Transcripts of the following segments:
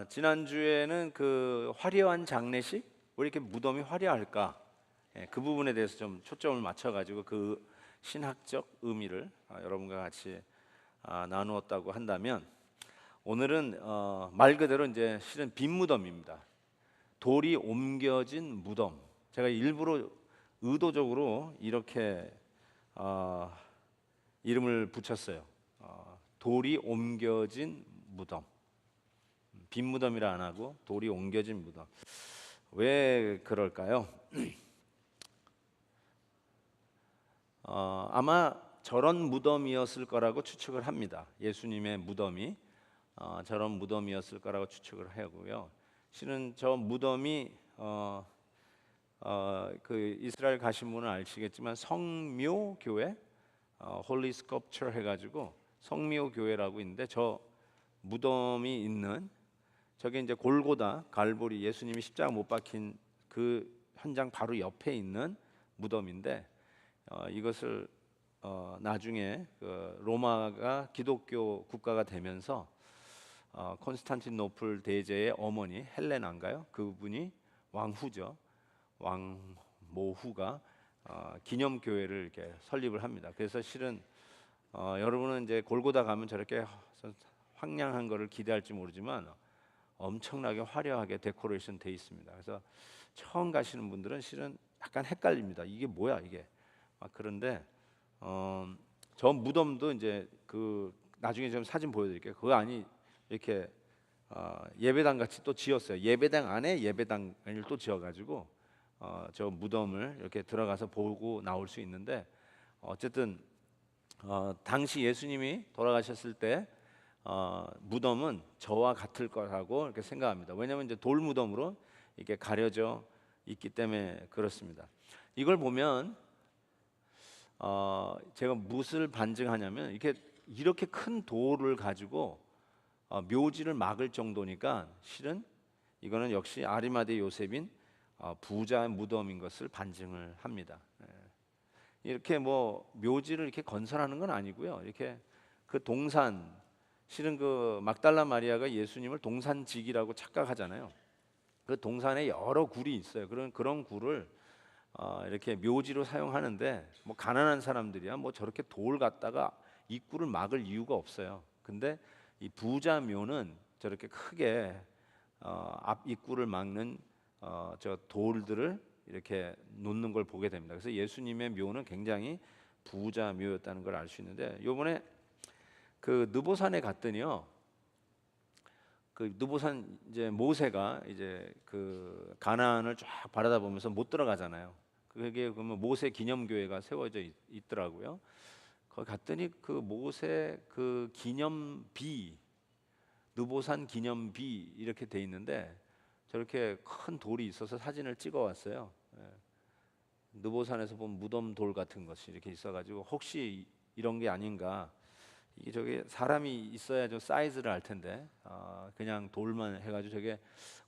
지난주에는 그 화려한 장례식, 왜 이렇게 무덤이 화려할까? 그 부분에 대해서 좀 초점을 맞춰가지고 그 신학적 의미를 여러분과 같이 나누었다고 한다면, 오늘은 말 그대로 이제 실은 빈 무덤입니다. 돌이 옮겨진 무덤. 제가 일부러 의도적으로 이렇게 이름을 붙였어요. 돌이 옮겨진 무덤. 빈 무덤이라 안 하고 돌이 옮겨진 무덤. 왜 그럴까요? 아마 저런 무덤이었을 거라고 추측을 합니다. 예수님의 무덤이 저런 무덤이었을 거라고 추측을 하고요. 실은 저 무덤이 그 이스라엘 가신 분은 아시겠지만 성묘교회, 홀리 스컵처 해가지고 성묘교회라고 있는데, 저 무덤이 있는 저게 이제 골고다 갈보리, 예수님이 십자가 못 박힌 그 현장 바로 옆에 있는 무덤인데, 이것을 나중에 그 로마가 기독교 국가가 되면서 콘스탄티노플 대제의 어머니 헬레나인가요? 그분이 왕후죠. 왕모후가 기념교회를 이렇게 설립을 합니다. 그래서 실은 여러분은 이제 골고다 가면 저렇게 황량한 거를 기대할지 모르지만 엄청나게 화려하게 데코레이션 돼 있습니다. 그래서 처음 가시는 분들은 실은 약간 헷갈립니다. 이게 뭐야 이게? 그런데 저 무덤도 이제 그 나중에 좀 사진 보여드릴게요. 그 안이 이렇게 예배당 같이 또 지었어요. 예배당 안에 예배당을 또 지어가지고 저 무덤을 이렇게 들어가서 보고 나올 수 있는데, 어쨌든 당시 예수님이 돌아가셨을 때 무덤은 저와 같을 거라고 이렇게 생각합니다. 왜냐하면 이제 돌 무덤으로 이렇게 가려져 있기 때문에 그렇습니다. 이걸 보면 제가 무엇을 반증하냐면, 이렇게 큰 돌을 가지고 묘지를 막을 정도니까 실은 이거는 역시 아리마대 요셉인 부자의 무덤인 것을 반증을 합니다. 이렇게 뭐 묘지를 이렇게 건설하는 건 아니고요. 이렇게 그 동산, 실은 그 막달라 마리아가 예수님을 동산직이라고 착각하잖아요. 그 동산에 여러 굴이 있어요. 그런 굴을 이렇게 묘지로 사용하는데, 뭐 가난한 사람들이야 뭐 저렇게 돌 갖다가 입구를 막을 이유가 없어요. 근데 이 부자 묘는 저렇게 크게 앞 입구를 막는 저 돌들을 이렇게 놓는 걸 보게 됩니다. 그래서 예수님의 묘는 굉장히 부자 묘였다는 걸 알 수 있는데, 요번에 그 느보산에 갔더니요, 그 느보산 이제 모세가 이제 그 가나안을 쫙 바라다 보면서 못 들어가잖아요. 그게 그러면 모세 기념교회가 세워져 있더라고요. 거기 갔더니 그 모세 그 기념비, 느보산 기념비 이렇게 돼 있는데, 저렇게 큰 돌이 있어서 사진을 찍어 왔어요. 느보산에서 본 무덤 돌 같은 것이 이렇게 있어가지고 혹시 이런 게 아닌가. 이게 저게 사람이 있어야 좀 사이즈를 알 텐데 그냥 돌만 해가지고 저게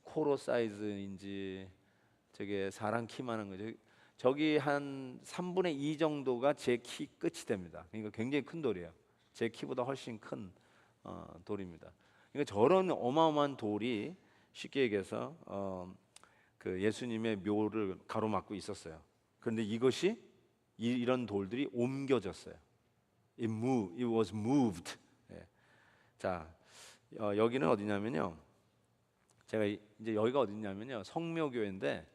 코로 사이즈인지 저게 사람 키만한 거죠. 저기 한 3분의 2 정도가 제 키 끝이 됩니다. 그러니까 굉장히 큰 돌이에요. 제 키보다 훨씬 큰 돌입니다. 그러니까 저런 어마어마한 돌이 쉽게 얘기해서 그 예수님의 묘를 가로막고 있었어요. 그런데 이것이 이런 돌들이 옮겨졌어요. It was moved. 예. 자, 여기는 어디냐면요. 제가 이제 여기가 어디냐면요, 성묘교회인데,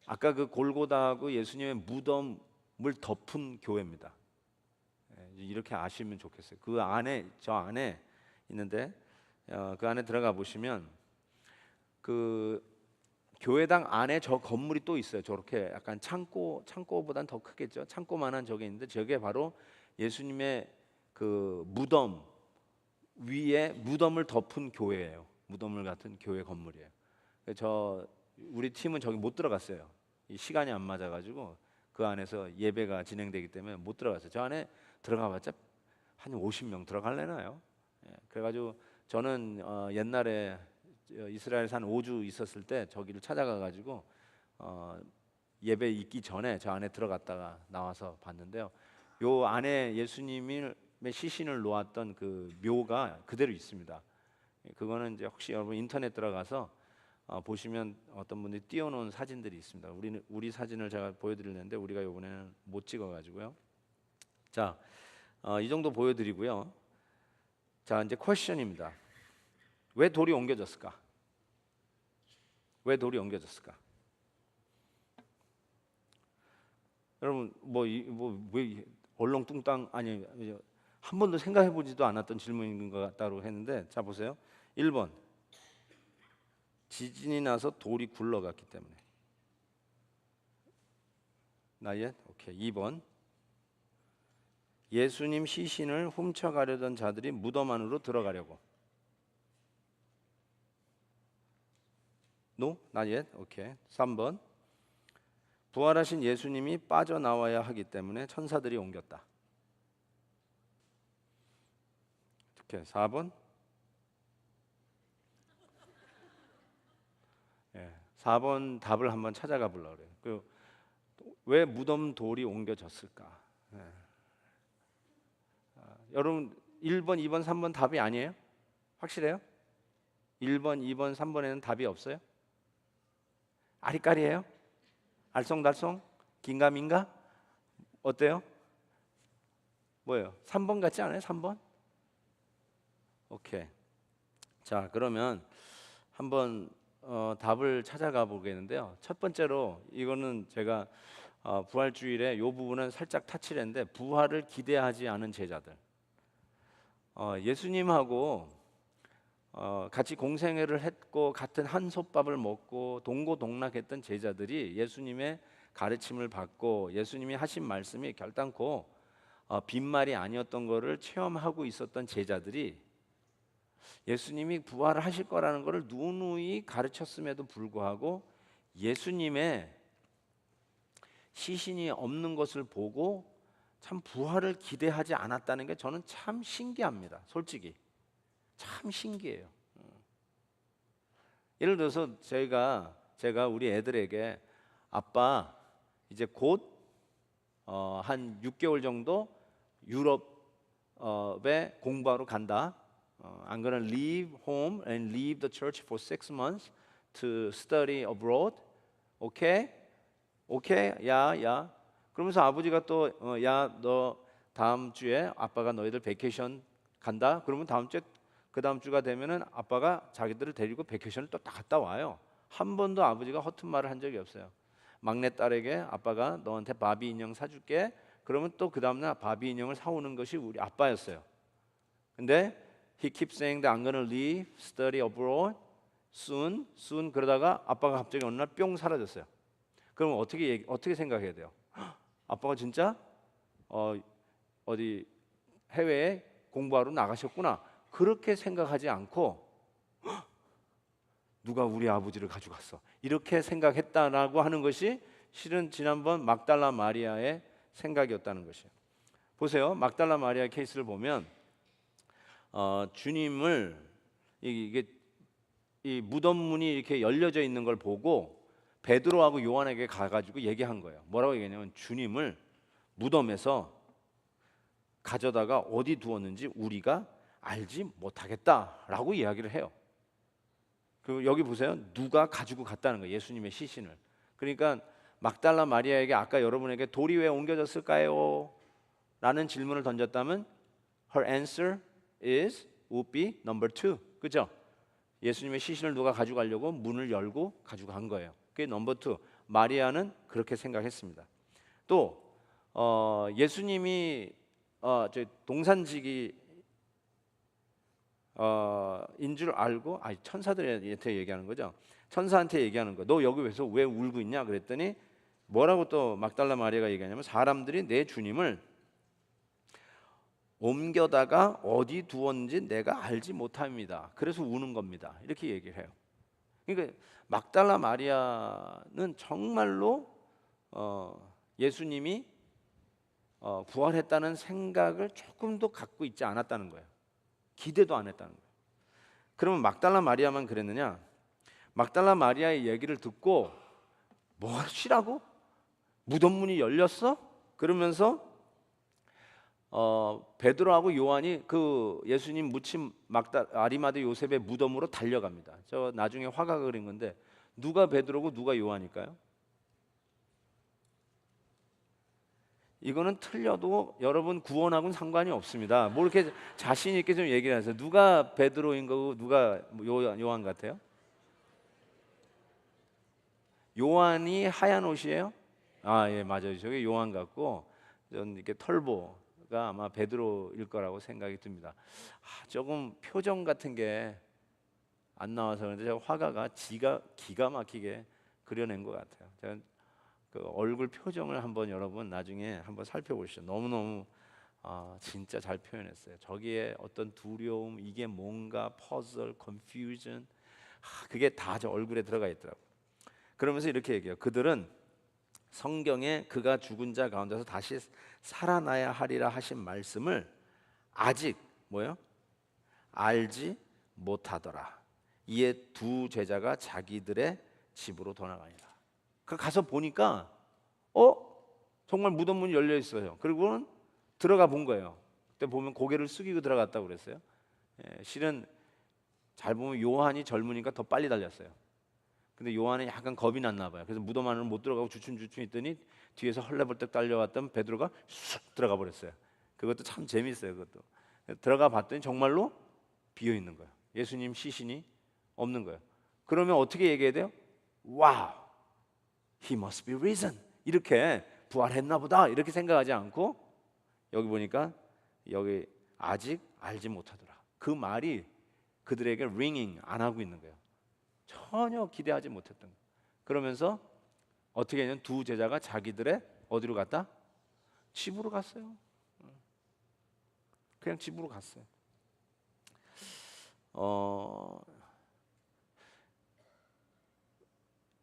아까 그 골고다하고 예수님의 무덤을 덮은 교회입니다. 이렇게 아시면 좋겠어요. 그 안에, 저 안에 있는데, 그 안에 들어가 보시면 그 교회당 안에 저 건물이 또 있어요. 저렇게 약간 창고보단 더 크겠죠. 창고만한 저게 있는데, 저게 바로 예수님의 그 무덤 위에 무덤을 덮은 교회예요. 무덤을 같은 교회 건물이에요. 우리 팀은 저기 못 들어갔어요. 이 시간이 안 맞아가지고 그 안에서 예배가 진행되기 때문에 못 들어갔어요. 저 안에 들어가봤자 한 50명 들어갈래나요? 그래가지고 저는 옛날에 이스라엘 산 5주 있었을 때 저기를 찾아가가지고 예배 있기 전에 저 안에 들어갔다가 나와서 봤는데요. 요 안에 예수님의 시신을 놓았던 그 묘가 그대로 있습니다. 그거는 이제 혹시 여러분 인터넷 들어가서 보시면 어떤 분들이 띄워놓은 사진들이 있습니다. 우리 사진을 제가 보여드리는데 우리가 이번에는 못 찍어가지고요. 자, 이 정도 보여드리고요. 자, 이제 퀘스천입니다. 왜 돌이 옮겨졌을까? 왜 돌이 옮겨졌을까? 여러분 왜 얼렁뚱땅 아니 한 번도 생각해보지도 않았던 질문인 것 같다고 했는데 자 보세요. 1번 지진이 나서 돌이 굴러갔기 때문에. 나의 오케이. 2번 예수님 시신을 훔쳐가려던 자들이 무덤 안으로 들어가려고. No? Not yet? 오케이. 3번 부활하신 예수님이 빠져나와야 하기 때문에 천사들이 옮겼다. 오케이. 4번 4번 답을 한번 찾아가 보려고 그래요. 왜 무덤 돌이 옮겨졌을까? 여러분 1번, 2번, 3번 답이 아니에요? 확실해요? 1번, 2번, 3번에는 답이 없어요? 아리까리예요? 알쏭달쏭? 긴가민가? 어때요? 뭐예요? 3번 같지 않아요? 3번? 오케이. 자 그러면 한번 답을 찾아가 보겠는데요. 첫 번째로 이거는 제가 부활주일에 이 부분은 살짝 타치를 했는데 부활을 기대하지 않은 제자들. 예수님하고 같이 공생애를 했고 같은 한솥밥을 먹고 동고동락했던 제자들이 예수님의 가르침을 받고 예수님이 하신 말씀이 결단코 빈말이 아니었던 것을 체험하고 있었던 제자들이 예수님이 부활을 하실 거라는 것을 누누이 가르쳤음에도 불구하고 예수님의 시신이 없는 것을 보고 참 부활을 기대하지 않았다는 게 저는 참 신기합니다. 솔직히 참 신기해요. 예를 들어서 제가 우리 애들에게 아빠 이제 곧 한 6개월 정도 유럽에 공부하러 간다. I'm gonna leave home and leave the church for 6 months to study abroad. 오케이? 오케이? 야. 그러면서 아버지가 또 야 너 다음 주에 아빠가 너희들 베케이션 간다. 그러면 그 다음 주가 되면은 아빠가 자기들을 데리고 베케이션을 또 딱 갔다 와요. 한 번도 아버지가 허튼 말을 한 적이 없어요. 막내딸에게 아빠가 너한테 바비 인형 사줄게. 그러면 또 그 다음날 바비 인형을 사오는 것이 우리 아빠였어요. 근데 he keeps saying that I'm gonna leave, study abroad, soon. 그러다가 아빠가 갑자기 어느 날 뿅 사라졌어요. 그럼 어떻게 생각해야 돼요? 아빠가 진짜 어디 해외에 공부하러 나가셨구나. 그렇게 생각하지 않고 누가 우리 아버지를 가져갔어. 이렇게 생각했다라고 하는 것이 실은 지난번 막달라 마리아의 생각이었다는 것이에요. 보세요. 막달라 마리아 케이스를 보면 주님을 이 무덤 문이 이렇게 열려져 있는 걸 보고 베드로하고 요한에게 가가지고 얘기한 거예요. 뭐라고 얘기했냐면 주님을 무덤에서 가져다가 어디 두었는지 우리가 알지 못하겠다라고 이야기를 해요. 그리고 여기 보세요. 누가 가지고 갔다는 거예요. 예수님의 시신을. 그러니까 막달라 마리아에게 아까 여러분에게 돌이 왜 옮겨졌을까요? 라는 질문을 던졌다면 her answer would be number 2. 그죠? 예수님의 시신을 누가 가져가려고 문을 열고 가져간 거예요. 그게 넘버 2. 마리아는 그렇게 생각했습니다. 또 예수님이 동산지기 인 줄 알고 천사들한테 얘기하는 거죠. 천사한테 얘기하는 거. 너 여기서 왜 울고 있냐? 그랬더니 뭐라고 또 막달라 마리아가 얘기하냐면 사람들이 내 주님을 옮겨다가 어디 두었는지 내가 알지 못합니다. 그래서 우는 겁니다. 이렇게 얘기를 해요. 그러니까 막달라 마리아는 정말로 예수님이 부활했다는 생각을 조금도 갖고 있지 않았다는 거예요. 기대도 안 했다는 거예요. 그러면 막달라 마리아만 그랬느냐? 막달라 마리아의 얘기를 듣고 뭐시라고? 무덤 문이 열렸어? 그러면서 베드로하고 요한이 그 예수님 묻힌 아리마대 요셉의 무덤으로 달려갑니다. 저 나중에 화가 그린 건데 누가 베드로고 누가 요한일까요? 이거는 틀려도 여러분 구원하고는 상관이 없습니다. 뭐 이렇게 자신 있게 좀 얘기를 하세요. 누가 베드로인 거고 누가 요한 같아요? 요한이 하얀 옷이에요? 아, 예, 맞아요. 저게 요한 같고 전 이렇게 털보가 아마 베드로일 거라고 생각이 듭니다. 조금 표정 같은 게 안 나와서 그런데 저 화가가 기가 막히게 그려낸 것 같아요. 저는 그 얼굴 표정을 한번 여러분 나중에 한번 살펴보시죠. 너무너무 진짜 잘 표현했어요. 저기에 어떤 두려움, 이게 뭔가 퍼즐, 컨퓨전, 그게 다 저 얼굴에 들어가 있더라고요. 그러면서 이렇게 얘기해요. 그들은 성경에 그가 죽은 자 가운데서 다시 살아나야 하리라 하신 말씀을 아직 뭐요? 알지 못하더라. 이에 두 제자가 자기들의 집으로 돌아가니라. 그 가서 보니까 정말 무덤 문이 열려 있어요. 그리고는 들어가 본 거예요. 그때 보면 고개를 숙이고 들어갔다고 그랬어요. 실은 잘 보면 요한이 젊으니까 더 빨리 달렸어요. 근데 요한은 약간 겁이 났나 봐요. 그래서 무덤 안으로 못 들어가고 주춤주춤 있더니 뒤에서 헐레벌떡 달려왔던 베드로가 쑥 들어가 버렸어요. 그것도 참 재밌어요. 그것도 들어가 봤더니 정말로 비어 있는 거예요. 예수님 시신이 없는 거예요. 그러면 어떻게 얘기해야 돼요? 와우, he must be risen. 이렇게 부활했나 보다 이렇게 생각하지 않고 여기 보니까 여기 아직 알지 못하더라. 그 말이 그들에게 ringing 안 하고 있는 거예요. 전혀 기대하지 못했던 거예요. 그러면서 어떻게 했냐면 두 제자가 자기들의 어디로 갔다? 집으로 갔어요. 그냥 집으로 갔어요.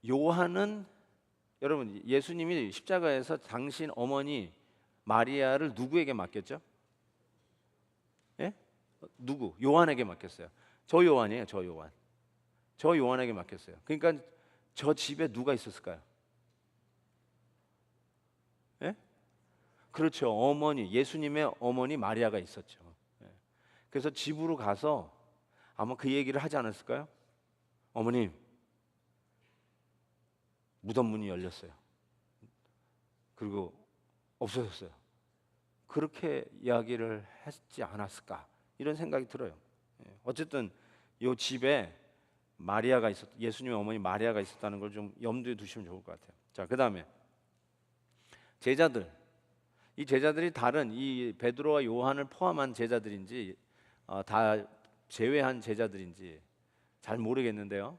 요한은 여러분 예수님이 십자가에서 당신 어머니 마리아를 누구에게 맡겼죠? 예? 누구? 요한에게 맡겼어요. 저 요한이에요. 저 요한. 저 요한에게 맡겼어요. 그러니까 저 집에 누가 있었을까요? 예? 그렇죠. 어머니, 예수님의 어머니 마리아가 있었죠. 예. 그래서 집으로 가서 아마 그 얘기를 하지 않았을까요? 어머님, 무덤 문이 열렸어요. 그리고 없어졌어요. 그렇게 이야기를 했지 않았을까? 이런 생각이 들어요. 예. 어쨌든 이 집에 마리아가 예수님의 어머니 마리아가 있었다는 걸 좀 염두에 두시면 좋을 것 같아요. 자, 그다음에 제자들. 이 제자들이 다른 이 베드로와 요한을 포함한 제자들인지 다 제외한 제자들인지 잘 모르겠는데요.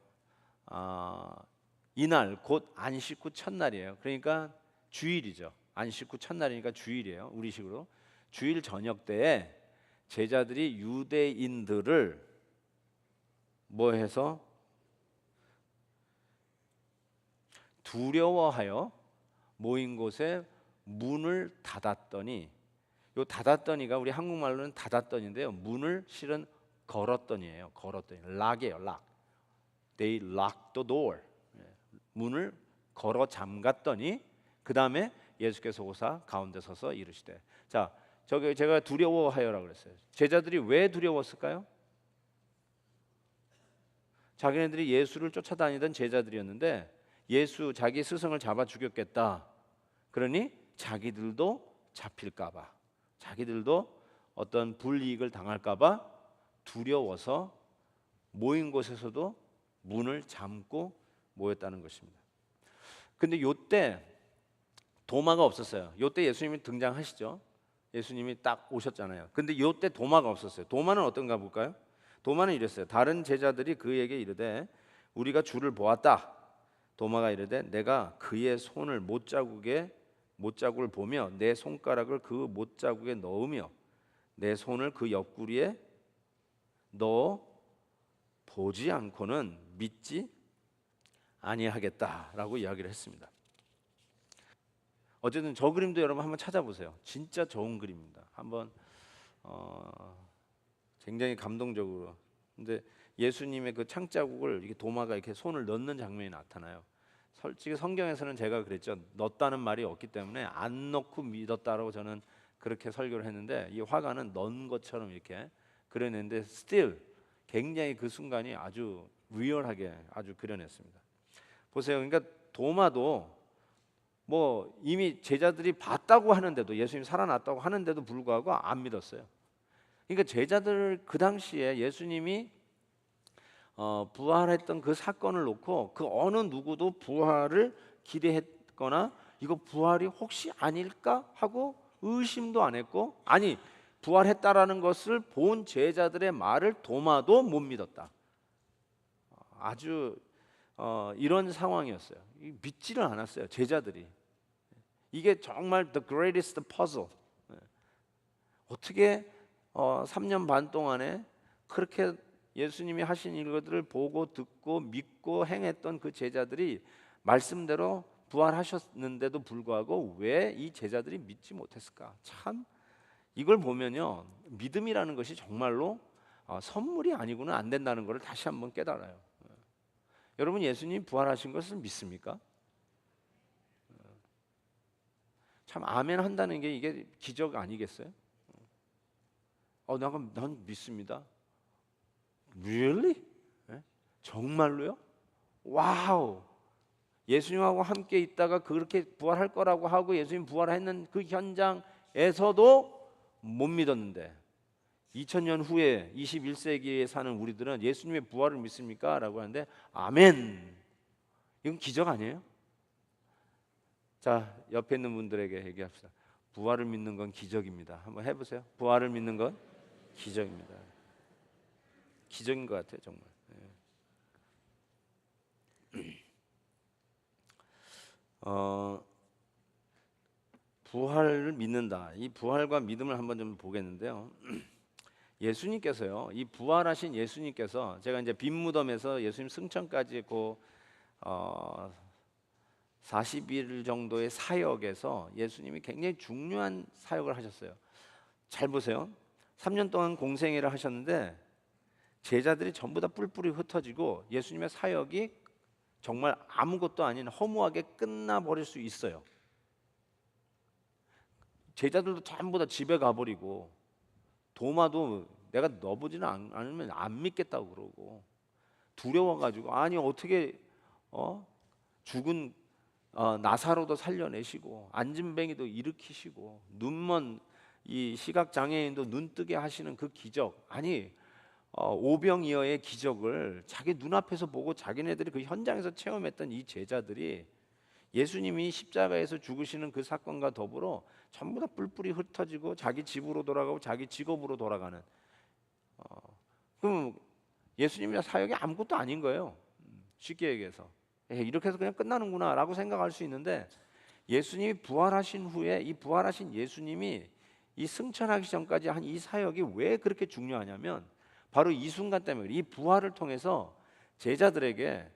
이날 곧 안식 후 첫날이에요. 그러니까 주일이죠. 안식 후 첫날이니까 주일이에요. 우리식으로 주일 저녁 때에 제자들이 유대인들을 뭐 해서 두려워하여 모인 곳에 문을 닫았더니, 요 닫았더니가 우리 한국말로는 닫았더니인데요. 문을 실은 걸었더니예요. 걸었더니 락이에요. 락. They locked the door. 문을 걸어 잠갔더니 그 다음에 예수께서 오사 가운데 서서 이르시되. 자, 저기 제가 두려워하여라고 그랬어요. 제자들이 왜 두려웠을까요? 자기네들이 예수를 쫓아다니던 제자들이었는데 예수 자기 스승을 잡아 죽였겠다. 그러니 자기들도 잡힐까봐, 자기들도 어떤 불이익을 당할까봐 두려워서 모인 곳에서도 문을 잠고 모였다는 것입니다. 근데 요때 도마가 없었어요. 요때 예수님이 등장하시죠. 예수님이 딱 오셨잖아요. 근데 요때 도마가 없었어요. 도마는 어떤가 볼까요? 도마는 이랬어요. 다른 제자들이 그에게 이르되 우리가 주를 보았다. 도마가 이르되 내가 그의 손을 못자국을 보며 내 손가락을 그 못자국에 넣으며 내 손을 그 옆구리에 넣어 보지 않고는 믿지 아니하겠다라고 이야기를 했습니다. 어쨌든 저 그림도 여러분 한번 찾아보세요. 진짜 좋은 그림입니다. 한번 굉장히 감동적으로. 근데 예수님의 그 창자국을 이렇게 도마가 이렇게 손을 넣는 장면이 나타나요. 솔직히 성경에서는 제가 그랬죠. 넣었다는 말이 없기 때문에 안 넣고 믿었다라고 저는 그렇게 설교를 했는데 이 화가는 넌 것처럼 이렇게 그려냈는데 still 굉장히 그 순간이 아주 리얼하게 아주 그려냈습니다. 보세요. 그러니까 도마도 뭐 이미 제자들이 봤다고 하는데도 예수님 살아났다고 하는데도 불구하고 안 믿었어요. 그러니까 제자들 그 당시에 예수님이 부활했던 그 사건을 놓고 그 어느 누구도 부활을 기대했거나 이거 부활이 혹시 아닐까 하고 의심도 안 했고, 아니 부활했다라는 것을 본 제자들의 말을 도마도 못 믿었다. 아주 이런 상황이었어요. 믿지를 않았어요, 제자들이. 이게 정말 the greatest puzzle. 어떻게 3년 반 동안에 그렇게 예수님이 하신 일들을 보고 듣고 믿고 행했던 그 제자들이 말씀대로 부활하셨는데도 불구하고 왜 이 제자들이 믿지 못했을까? 참 이걸 보면요, 믿음이라는 것이 정말로 선물이 아니고는 안 된다는 것을 다시 한번 깨달아요. 여러분, 예수님 부활하신 것을 믿습니까? 참 아멘 한다는 게 이게 기적 아니겠어요? 난 믿습니다. Really? 정말로요? 와우! 예수님하고 함께 있다가 그렇게 부활할 거라고 하고 예수님 부활했는 그 현장에서도 못 믿었는데 2000년 후에 21세기에 사는 우리들은 예수님의 부활을 믿습니까? 라고 하는데 아멘! 이건 기적 아니에요? 자, 옆에 있는 분들에게 얘기합시다. 부활을 믿는 건 기적입니다. 한번 해보세요. 부활을 믿는 건 기적입니다. 기적인 것 같아요, 정말. 부활을 믿는다. 이 부활과 믿음을 한번 좀 보겠는데요. 예수님께서요, 이 부활하신 예수님께서 제가 이제 빈 무덤에서 예수님 승천까지 그 40일 정도의 사역에서 예수님이 굉장히 중요한 사역을 하셨어요. 잘 보세요. 3년 동안 공생애를 하셨는데 제자들이 전부 다 뿔뿔이 흩어지고 예수님의 사역이 정말 아무것도 아닌 허무하게 끝나버릴 수 있어요. 제자들도 전부 다 집에 가버리고 도마도 내가 넣어보지는 않으면 안 믿겠다고 그러고 두려워가지고 아니 어떻게 죽은 나사로도 살려내시고 안진뱅이도 일으키시고 눈먼 이 시각장애인도 눈뜨게 하시는 그 기적, 아니 오병이어의 기적을 자기 눈앞에서 보고 자기네들이 그 현장에서 체험했던 이 제자들이 예수님이 십자가에서 죽으시는 그 사건과 더불어 전부 다 뿔뿔이 흩어지고 자기 집으로 돌아가고 자기 직업으로 돌아가는, 그럼 예수님의 사역이 아무것도 아닌 거예요. 쉽게 얘기해서 이렇게 해서 그냥 끝나는구나 라고 생각할 수 있는데, 예수님이 부활하신 후에 이 부활하신 예수님이 이 승천하기 전까지 한 이 사역이 왜 그렇게 중요하냐면 바로 이 순간 때문에, 이 부활을 통해서 제자들에게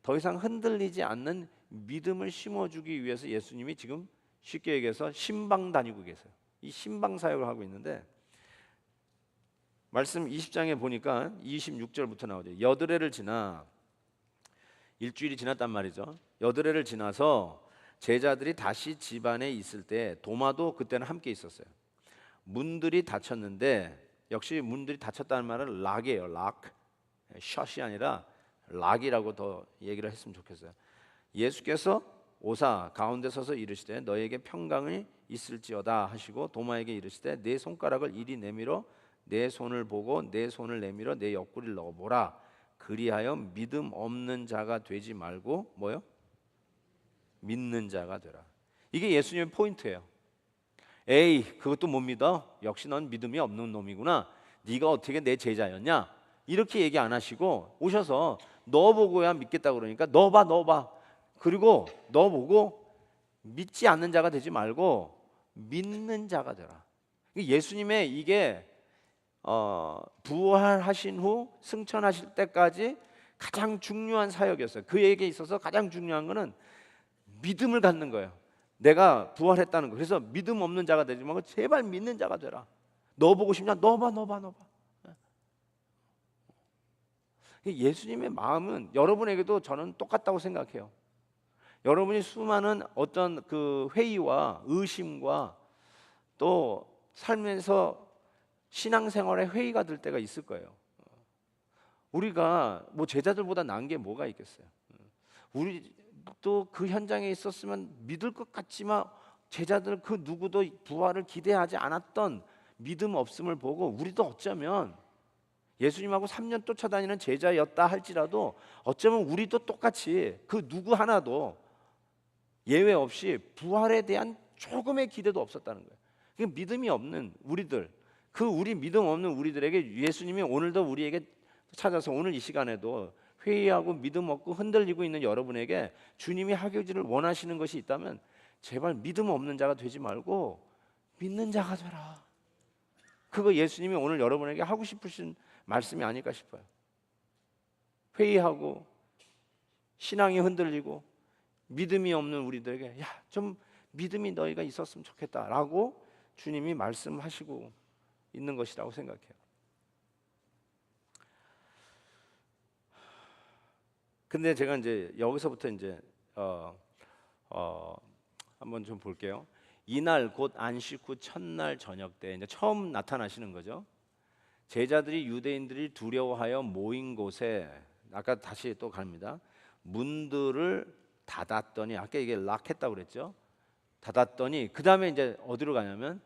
더 이상 흔들리지 않는 믿음을 심어주기 위해서 예수님이 지금 쉽게 얘기해서 신방 다니고 계세요. 이 신방 사역을 하고 있는데 말씀 20장에 보니까 26절부터 나오죠. 여드레를 지나, 일주일이 지났단 말이죠. 여드레를 지나서 제자들이 다시 집안에 있을 때 도마도 그때는 함께 있었어요. 문들이 닫혔는데, 역시 문들이 닫혔다는 말은 락이에요. 락, 샷이 아니라 락이라고 더 얘기를 했으면 좋겠어요. 예수께서 오사 가운데 서서 이르시되 너에게 평강이 있을지어다 하시고 도마에게 이르시되 내 손가락을 이리 내밀어 내 손을 보고 내 손을 내밀어 내 옆구리를 넣어보라. 그리하여 믿음 없는 자가 되지 말고 뭐요? 믿는 자가 되라. 이게 예수님의 포인트예요. 에이, 그것도 못 믿어? 역시 넌 믿음이 없는 놈이구나. 네가 어떻게 내 제자였냐? 이렇게 얘기 안 하시고 오셔서 넣어보고야 믿겠다 그러니까 넣어봐. 그리고 넣어보고 믿지 않는 자가 되지 말고 믿는 자가 되라. 예수님의 이게 부활하신 후 승천하실 때까지 가장 중요한 사역이었어요. 그에게 있어서 가장 중요한 거는 믿음을 갖는 거예요. 내가 부활했다는 거. 그래서 믿음 없는 자가 되지 말고 제발 믿는 자가 되라. 넣어보고 싶냐? 넣어봐. 예수님의 마음은 여러분에게도 저는 똑같다고 생각해요. 여러분이 수많은 어떤 그 회의와 의심과 또 삶에서 신앙생활에 회의가 될 때가 있을 거예요. 우리가 뭐 제자들보다 나은 게 뭐가 있겠어요? 우리도 그 현장에 있었으면 믿을 것 같지만 제자들 그 누구도 부활을 기대하지 않았던 믿음 없음을 보고 우리도 어쩌면 예수님하고 3년 쫓아다니는 제자였다 할지라도 어쩌면 우리도 똑같이 그 누구 하나도 예외 없이 부활에 대한 조금의 기대도 없었다는 거예요. 그러니까 믿음이 없는 우리들, 그 우리 믿음 없는 우리들에게 예수님이 오늘도 우리에게 찾아서 오늘 이 시간에도 회의하고 믿음 없고 흔들리고 있는 여러분에게 주님이 하기를 원하시는 것이 있다면 제발 믿음 없는 자가 되지 말고 믿는 자가 되라. 그거 예수님이 오늘 여러분에게 하고 싶으신 말씀이 아닐까 싶어요. 회의하고 신앙이 흔들리고 믿음이 없는 우리들에게 야, 좀 믿음이 너희가 있었으면 좋겠다라고 주님이 말씀하시고 있는 것이라고 생각해요. 근데 제가 이제 여기서부터 이제 한번 좀 볼게요. 이날 곧 안식 후 첫날 저녁 때 이제 처음 나타나시는 거죠. 제자들이 유대인들이 두려워하여 모인 곳에 아까 다시 또 갑니다. 문들을 닫았더니 아까 이게 락했다고 그랬죠. 닫았더니 그 다음에 이제 어디로 가냐면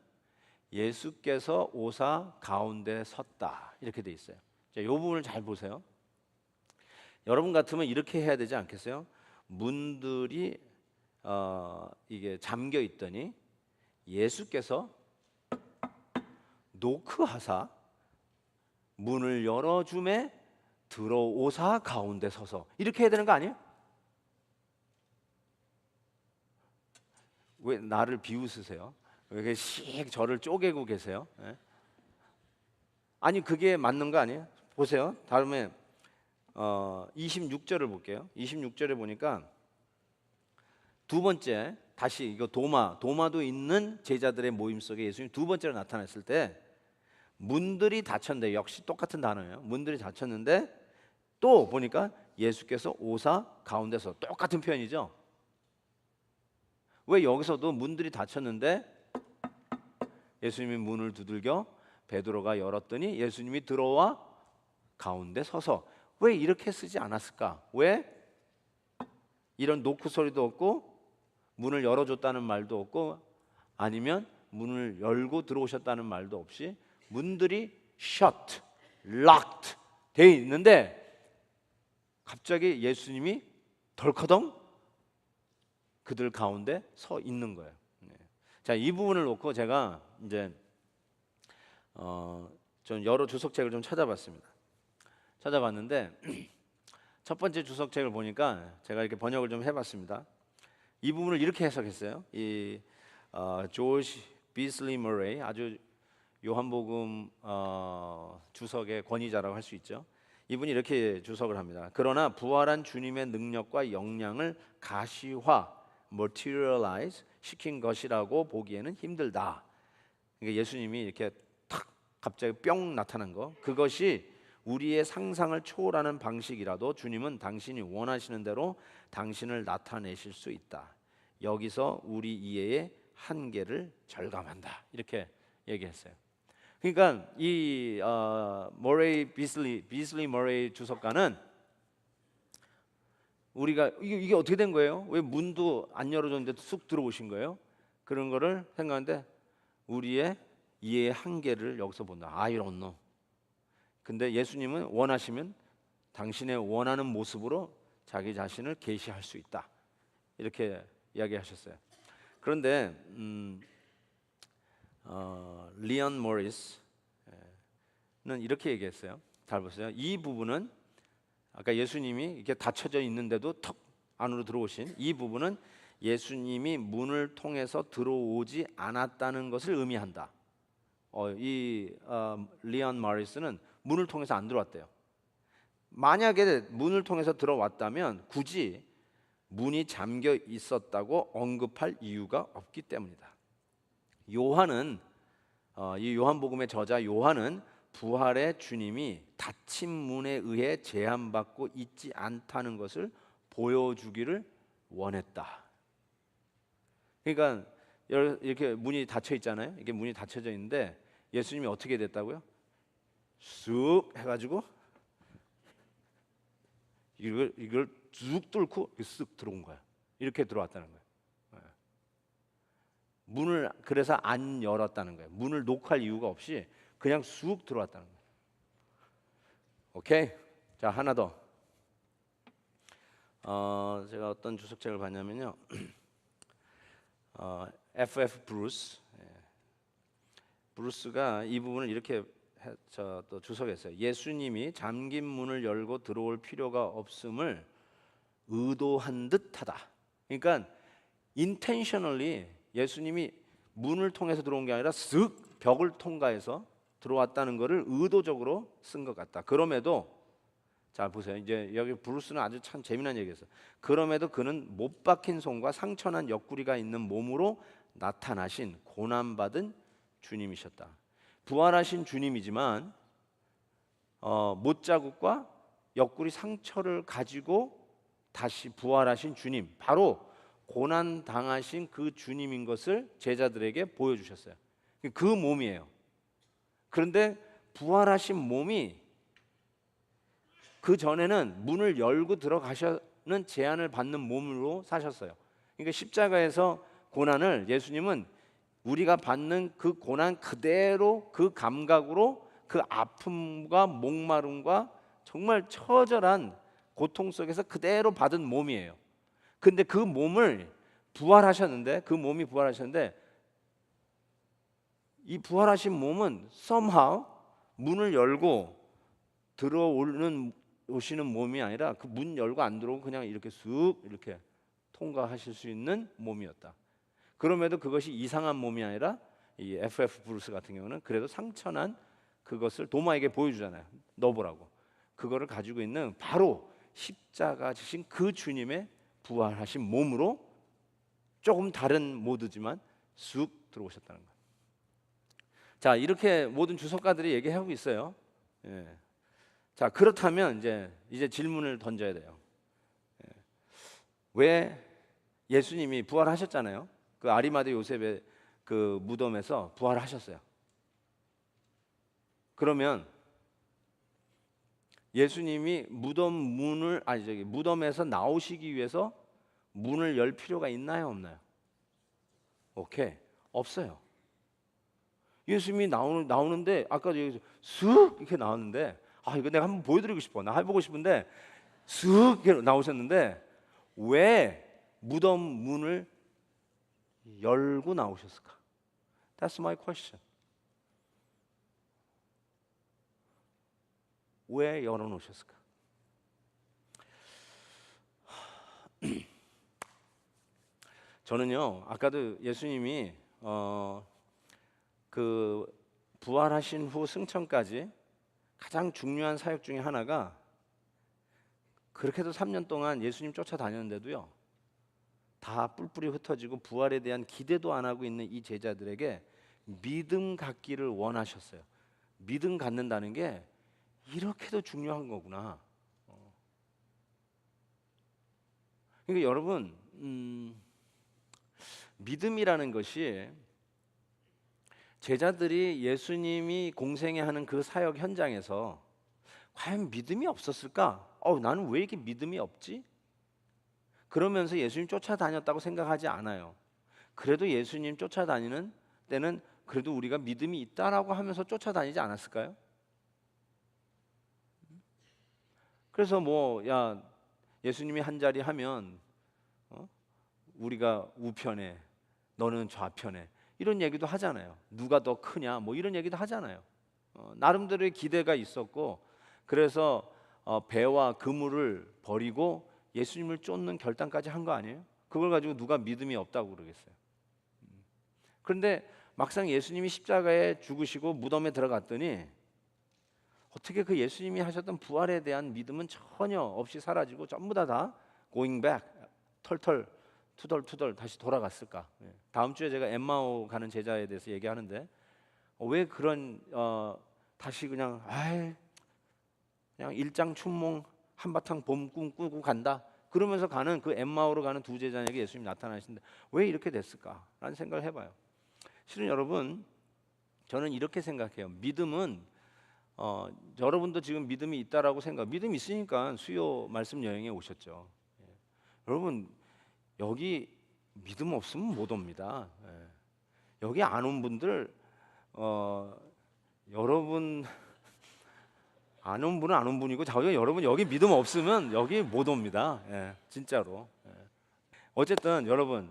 예수께서 오사 가운데 섰다 이렇게 돼 있어요. 자, 이 부분을 잘 보세요. 여러분 같으면 이렇게 해야 되지 않겠어요? 문들이 이게 잠겨 있더니 예수께서 노크하사 문을 열어줌에 들어오사 가운데 서서 이렇게 해야 되는 거 아니에요? 왜 나를 비웃으세요? 왜 이렇게 씩 저를 쪼개고 계세요? 예? 아니 그게 맞는 거 아니에요? 보세요. 다음에 26절을 볼게요. 26절에 보니까 두 번째 다시 이거 도마도 있는 제자들의 모임 속에 예수님 두 번째로 나타났을 때 문들이 닫혔는데 역시 똑같은 단어예요. 문들이 닫혔는데 또 보니까 예수께서 오사 가운데서 똑같은 표현이죠. 왜 여기서도 문들이 닫혔는데 예수님이 문을 두들겨 베드로가 열었더니 예수님이 들어와 가운데 서서 왜 이렇게 쓰지 않았을까? 왜 이런 노크 소리도 없고 문을 열어줬다는 말도 없고 아니면 문을 열고 들어오셨다는 말도 없이 문들이 shut, locked 돼 있는데 갑자기 예수님이 덜커덩 그들 가운데 서 있는 거예요. 자, 이 부분을 놓고 제가 이제 좀 여러 주석책을 좀 찾아봤는데 첫 번째 주석책을 보니까 제가 이렇게 번역을 좀 해봤습니다. 이 부분을 이렇게 해석했어요. 이 조지 비슬리 머레이 아주 요한복음 주석의 권위자라고 할 수 있죠. 이분이 이렇게 주석을 합니다. 그러나 부활한 주님의 능력과 역량을 가시화 materialize 시킨 것이라고 보기에는 힘들다. 그러니까 예수님이 이렇게 탁 갑자기 뿅 나타난 거 그것이 우리의 상상을 초월하는 방식이라도 주님은 당신이 원하시는 대로 당신을 나타내실 수 있다. 여기서 우리 이해의 한계를 절감한다. 이렇게 얘기했어요. 그러니까 이 비슬리 머레이 주석가는 우리가 이게 어떻게 된 거예요? 왜 문도 안 열어줬는데 쑥 들어오신 거예요? 그런 거를 생각하는데 우리의 이해의 한계를 여기서 본다. I don't know. 근데 예수님은 원하시면 당신의 원하는 모습으로 자기 자신을 계시할 수 있다. 이렇게 이야기하셨어요. 그런데 리언 모리스는 이렇게 얘기했어요. 잘 보세요. 이 부분은 아까 예수님이 이렇게 닫혀져 있는데도 턱 안으로 들어오신 이 부분은 예수님이 문을 통해서 들어오지 않았다는 것을 의미한다. 리언 모리스는 문을 통해서 안 들어왔대요. 만약에 문을 통해서 들어왔다면 굳이 문이 잠겨 있었다고 언급할 이유가 없기 때문이다. 요한은 이 요한복음의 저자 요한은 부활의 주님이 닫힌 문에 의해 제한받고 있지 않다는 것을 보여주기를 원했다. 그러니까 이렇게 문이 닫혀 있잖아요. 이게 문이 닫혀져 있는데 예수님이 어떻게 됐다고요? 쑥 해가지고 이걸 쑥 뚫고 쓱 들어온 거야. 이렇게 들어왔다는 거예요. 문을 그래서 안 열었다는 거예요. 문을 녹할 이유가 없이 그냥 쑥 들어왔다는 거예요. 오케이. 자, 하나 더. 제가 어떤 주석책을 봤냐면요. F.F. 브루스. 브루스가 이 부분을 이렇게 또 주석했어요. 예수님이 잠긴 문을 열고 들어올 필요가 없음을 의도한 듯하다. 그러니까 intentionally 예수님이 문을 통해서 들어온 게 아니라 쓱 벽을 통과해서 들어왔다는 것을 의도적으로 쓴 것 같다. 그럼에도 자 보세요. 이제 여기 브루스는 아주 참 재미난 얘기했어요. 그럼에도 그는 못 박힌 손과 상처난 옆구리가 있는 몸으로 나타나신 고난받은 주님이셨다. 부활하신 주님이지만 못자국과 옆구리 상처를 가지고 다시 부활하신 주님, 바로 고난 당하신 그 주님인 것을 제자들에게 보여주셨어요. 그 몸이에요. 그런데 부활하신 몸이 그 전에는 문을 열고 들어가셔는 제한을 받는 몸으로 사셨어요. 그러니까 십자가에서 고난을 예수님은 우리가 받는 그 고난 그대로 그 감각으로 그 아픔과 목마름과 정말 처절한 고통 속에서 그대로 받은 몸이에요. 근데 그 몸을 부활하셨는데 그 몸이 부활하셨는데 이 부활하신 몸은 somehow 문을 열고 오시는 몸이 아니라 그 문 열고 안 들어오고 그냥 이렇게 쑥 이렇게 통과하실 수 있는 몸이었다. 그럼에도 그것이 이상한 몸이 아니라 이 F.F. 브루스 같은 경우는 그래도 상처난 그것을 도마에게 보여주잖아요. 넣어보라고. 그거를 가지고 있는 바로 십자가 지신 그 주님의 부활하신 몸으로 조금 다른 모드지만 쑥 들어오셨다는 거예요. 자, 이렇게 모든 주석가들이 얘기하고 있어요. 예. 자, 그렇다면 이제 질문을 던져야 돼요. 예. 왜 예수님이 부활하셨잖아요. 그 아리마대 요셉의 그 무덤에서 부활하셨어요. 그러면 예수님이 무덤에서 나오시기 위해서 문을 열 필요가 있나요, 없나요? 오케이, 없어요. 예수님이 나오는데 아까 여기서 쑥 이렇게 나왔는데 이거 내가 한번 보여드리고 싶어. 나 해보고 싶은데 쑥 이렇게 나오셨는데 왜 무덤 문을 열고 나오셨을까? That's my question. 왜 열어놓으셨을까? 저는요, 아까도 예수님이 그 부활하신 후 승천까지 가장 중요한 사역 중에 하나가 그렇게도 3년 동안 예수님 쫓아다녔는데도요, 다 뿔뿔이 흩어지고 부활에 대한 기대도 안 하고 있는 이 제자들에게 믿음 갖기를 원하셨어요. 믿음 갖는다는 게 이렇게도 중요한 거구나. 그러니까 여러분, 믿음이라는 것이 제자들이 예수님이 공생애 하는 그 사역 현장에서 과연 믿음이 없었을까? 나는 왜 이렇게 믿음이 없지? 그러면서 예수님 쫓아다녔다고 생각하지 않아요. 그래도 예수님 쫓아다니는 때는 그래도 우리가 믿음이 있다라고 하면서 쫓아다니지 않았을까요? 그래서 예수님이 한 자리 하면 우리가 우편에 너는 좌편에 이런 얘기도 하잖아요. 누가 더 크냐 이런 얘기도 하잖아요. 나름대로의 기대가 있었고 그래서 배와 그물을 버리고 예수님을 쫓는 결단까지 한 거 아니에요? 그걸 가지고 누가 믿음이 없다고 그러겠어요? 그런데 막상 예수님이 십자가에 죽으시고 무덤에 들어갔더니 어떻게 그 예수님이 하셨던 부활에 대한 믿음은 전혀 없이 사라지고 전부 다 going back, 털털 투덜투덜 다시 돌아갔을까? 다음 주에 제가 엠마오 가는 제자에 대해서 얘기하는데 왜 그런 다시 그냥 일장춘몽 한바탕 봄 꿈 꾸고 간다. 그러면서 가는 그 엠마오로 가는 두 제자에게 예수님이 나타나시는데 왜 이렇게 됐을까라는 생각을 해봐요. 실은 여러분, 저는 이렇게 생각해요. 믿음은 여러분도 지금 믿음이 있다라고 믿음이 있으니까 수요 말씀 여행에 오셨죠. 예. 여러분, 여기 믿음 없으면 못 옵니다. 예. 여기 안 온 분들, 여러분 안 온 분은 안 온 분이고, 여러분 여기 믿음 없으면 여기 못 옵니다. 예, 진짜로. 예. 어쨌든 여러분,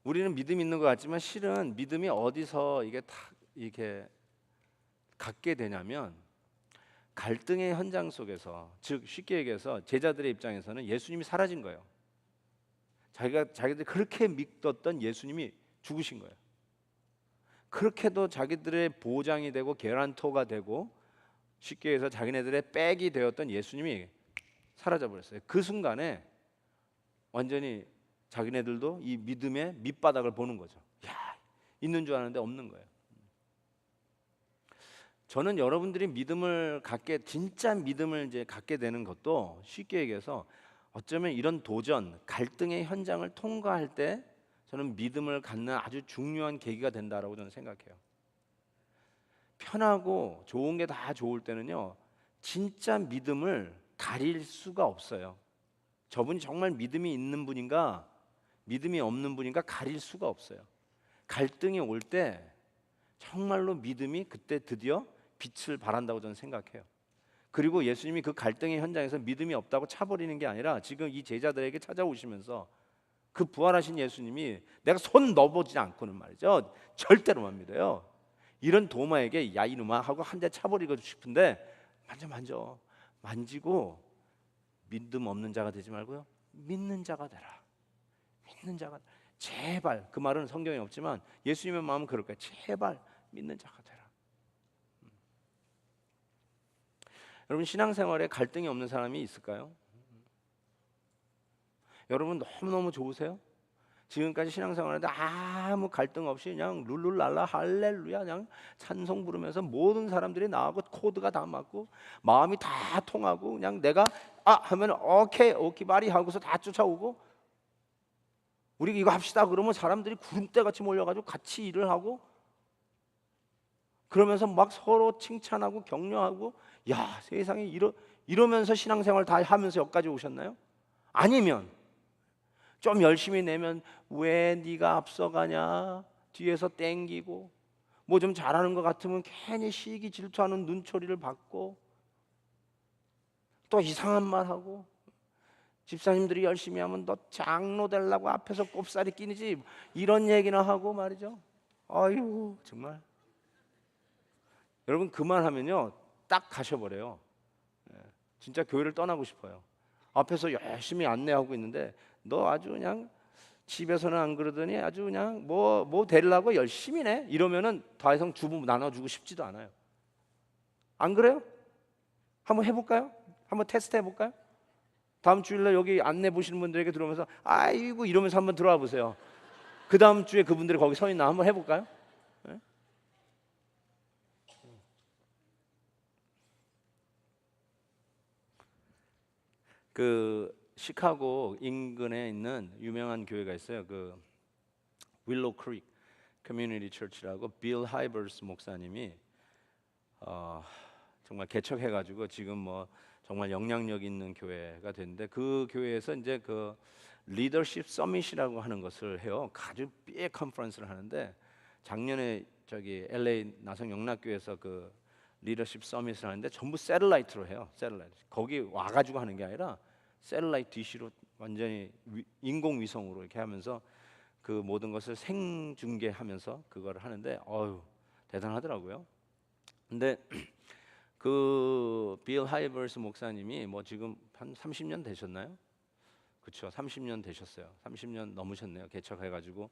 우리는 믿음 있는 것 같지만 실은 믿음이 어디서 이게 다 이렇게 갖게 되냐면 갈등의 현장 속에서, 즉 쉽게 얘기해서 제자들의 입장에서는 예수님이 사라진 거예요. 자기들이 그렇게 믿었던 예수님이 죽으신 거예요. 그렇게도 자기들의 보장이 되고 개란토가 되고 쉽게 해서 자기네들의 백이 되었던 예수님이 사라져 버렸어요. 그 순간에 완전히 자기네들도 이 믿음의 밑바닥을 보는 거죠. 야, 있는 줄 아는데 없는 거예요. 저는 여러분들이 진짜 믿음을 이제 갖게 되는 것도 쉽게 얘기해서 어쩌면 이런 도전, 갈등의 현장을 통과할 때 저는 믿음을 갖는 아주 중요한 계기가 된다라고 저는 생각해요. 편하고 좋은 게 다 좋을 때는요, 진짜 믿음을 가릴 수가 없어요. 저분이 정말 믿음이 있는 분인가 믿음이 없는 분인가 가릴 수가 없어요. 갈등이 올 때 정말로 믿음이 그때 드디어 빛을 발한다고 저는 생각해요. 그리고 예수님이 그 갈등의 현장에서 믿음이 없다고 차버리는 게 아니라 지금 이 제자들에게 찾아오시면서 그 부활하신 예수님이 내가 손 넣어보지 않고는 말이죠, 절대로만 믿어요. 이런 도마에게 야 이놈아 하고 한 대 차버리고 싶은데 만지고 믿음 없는 자가 되지 말고요, 믿는 자가 되라. 믿는 자가, 제발. 그 말은 성경에 없지만 예수님의 마음은 그럴 거예요. 제발 믿는 자가 되라. 여러분, 신앙생활에 갈등이 없는 사람이 있을까요? 여러분 너무너무 좋으세요? 지금까지 신앙생활하는데 아무 갈등 없이 그냥 룰루랄라 할렐루야 그냥 찬송 부르면서 모든 사람들이 나하고 코드가 다 맞고 마음이 다 통하고 그냥 내가 하면 오케이 말이 하고서 다 쫓아오고, 우리 이거 합시다 그러면 사람들이 구름대같이 몰려가지고 같이 일을 하고, 그러면서 막 서로 칭찬하고 격려하고, 야 세상에 이러면서 신앙생활 다 하면서 여기까지 오셨나요? 아니면 좀 열심히 내면 왜 네가 앞서가냐, 뒤에서 땡기고, 뭐 좀 잘하는 것 같으면 괜히 시기 질투하는 눈초리를 받고, 또 이상한 말 하고, 집사님들이 열심히 하면 너 장로 되려고 앞에서 꼽살이 끼니지, 이런 얘기나 하고 말이죠. 아유 정말 여러분, 그만하면요 딱 가셔버려요. 진짜 교회를 떠나고 싶어요. 앞에서 열심히 안내하고 있는데 너 아주 그냥 집에서는 안 그러더니 아주 그냥 뭐 되려고 열심히 내, 이러면은 더 이상 주부 나눠주고 싶지도 않아요. 안 그래요? 한번 해볼까요? 한번 테스트 해볼까요? 다음 주일날 여기 안내 보시는 분들에게 들어오면서 아이고 이러면서 한번 들어와 보세요. 그 다음 주에 그분들이 거기 서 있나 한번 해볼까요? 네? 그 시카고 인근에 있는 유명한 교회가 있어요. 그 윌로우 크릭 커뮤니티 처치라고 빌 하이버스 목사님이 정말 개척해가지고 지금 뭐 정말 영향력 있는 교회가 됐는데, 그 교회에서 이제 그 리더십 서밋이라고 하는 것을 해요. 아주 빅 컨퍼런스를 하는데, 작년에 저기 LA 나성 영락교에서 그 리더십 서밋을 하는데 전부 셀러라이트로 해요. 셀러라이트. 거기 와가지고 하는 게 아니라 셀러라이트 DC로 완전히 인공위성으로 이렇게 하면서 그 모든 것을 생중계하면서 그걸 하는데 대단하더라고요. 근데 그 빌 하이버스 목사님이 뭐 지금 한 30년 되셨나요? 그렇죠. 30년 되셨어요. 30년 넘으셨네요. 개척해가지고.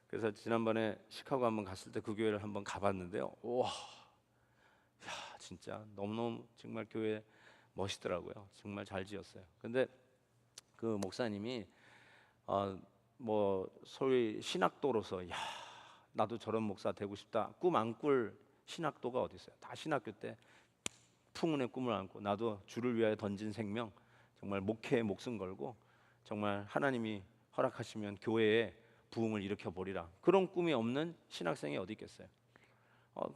그래서 지난번에 시카고 한번 갔을 때 그 교회를 한번 가봤는데요. 와, 야 진짜 너무너무 정말 교회 멋있더라고요. 정말 잘 지었어요. 근데 그 목사님이 뭐 소위 신학도로서 야 나도 저런 목사 되고 싶다 꿈 안 꿀 신학도가 어디 있어요? 다 신학교 때 풍운의 꿈을 안고 나도 주를 위하여 던진 생명, 정말 목회에 목숨 걸고 정말 하나님이 허락하시면 교회에 부흥을 일으켜 보리라. 그런 꿈이 없는 신학생이 어디 있겠어요?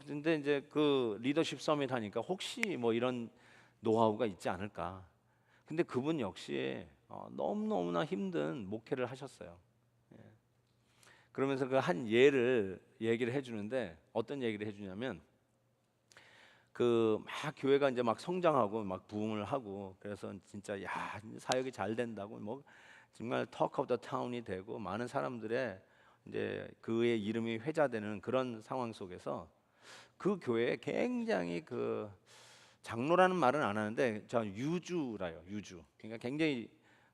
근데 이제 그 리더십 서밋 하니까 혹시 뭐 이런 노하우가 있지 않을까. 근데 그분 역시 너무너무나 힘든 목회를 하셨어요. 예. 그러면서 그 한 예를 얘기를 해주는데 어떤 얘기를 해주냐면 그 막 교회가 이제 막 성장하고 막 부흥을 하고 그래서 진짜 야 사역이 잘 된다고 뭐 정말 턱 오브 더 타운이 되고 많은 사람들의 이제 그의 이름이 회자되는 그런 상황 속에서 그 교회에 굉장히 그 장로라는 말은 안 하는데 저 유주라요. 유주. 그러니까 굉장히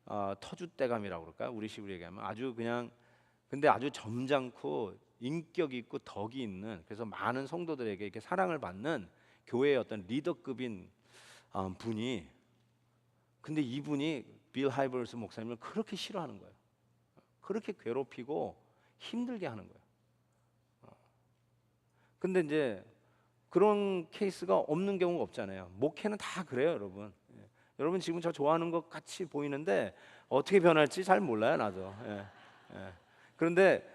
터줏대감이라고 그럴까? 우리식으로 얘기하면 아주 그냥 근데 아주 점잖고 인격 있고 덕이 있는 그래서 많은 성도들에게 이렇게 사랑을 받는 교회의 어떤 리더급인 분이 근데 이분이 빌 하이버스 목사님을 그렇게 싫어하는 거예요. 그렇게 괴롭히고 힘들게 하는 거예요. 근데 이제 그런 케이스가 없는 경우가 없잖아요. 목회는 다 그래요, 여러분. 예. 여러분 지금 저 좋아하는 것 같이 보이는데 어떻게 변할지 잘 몰라요, 나도. 예. 예. 그런데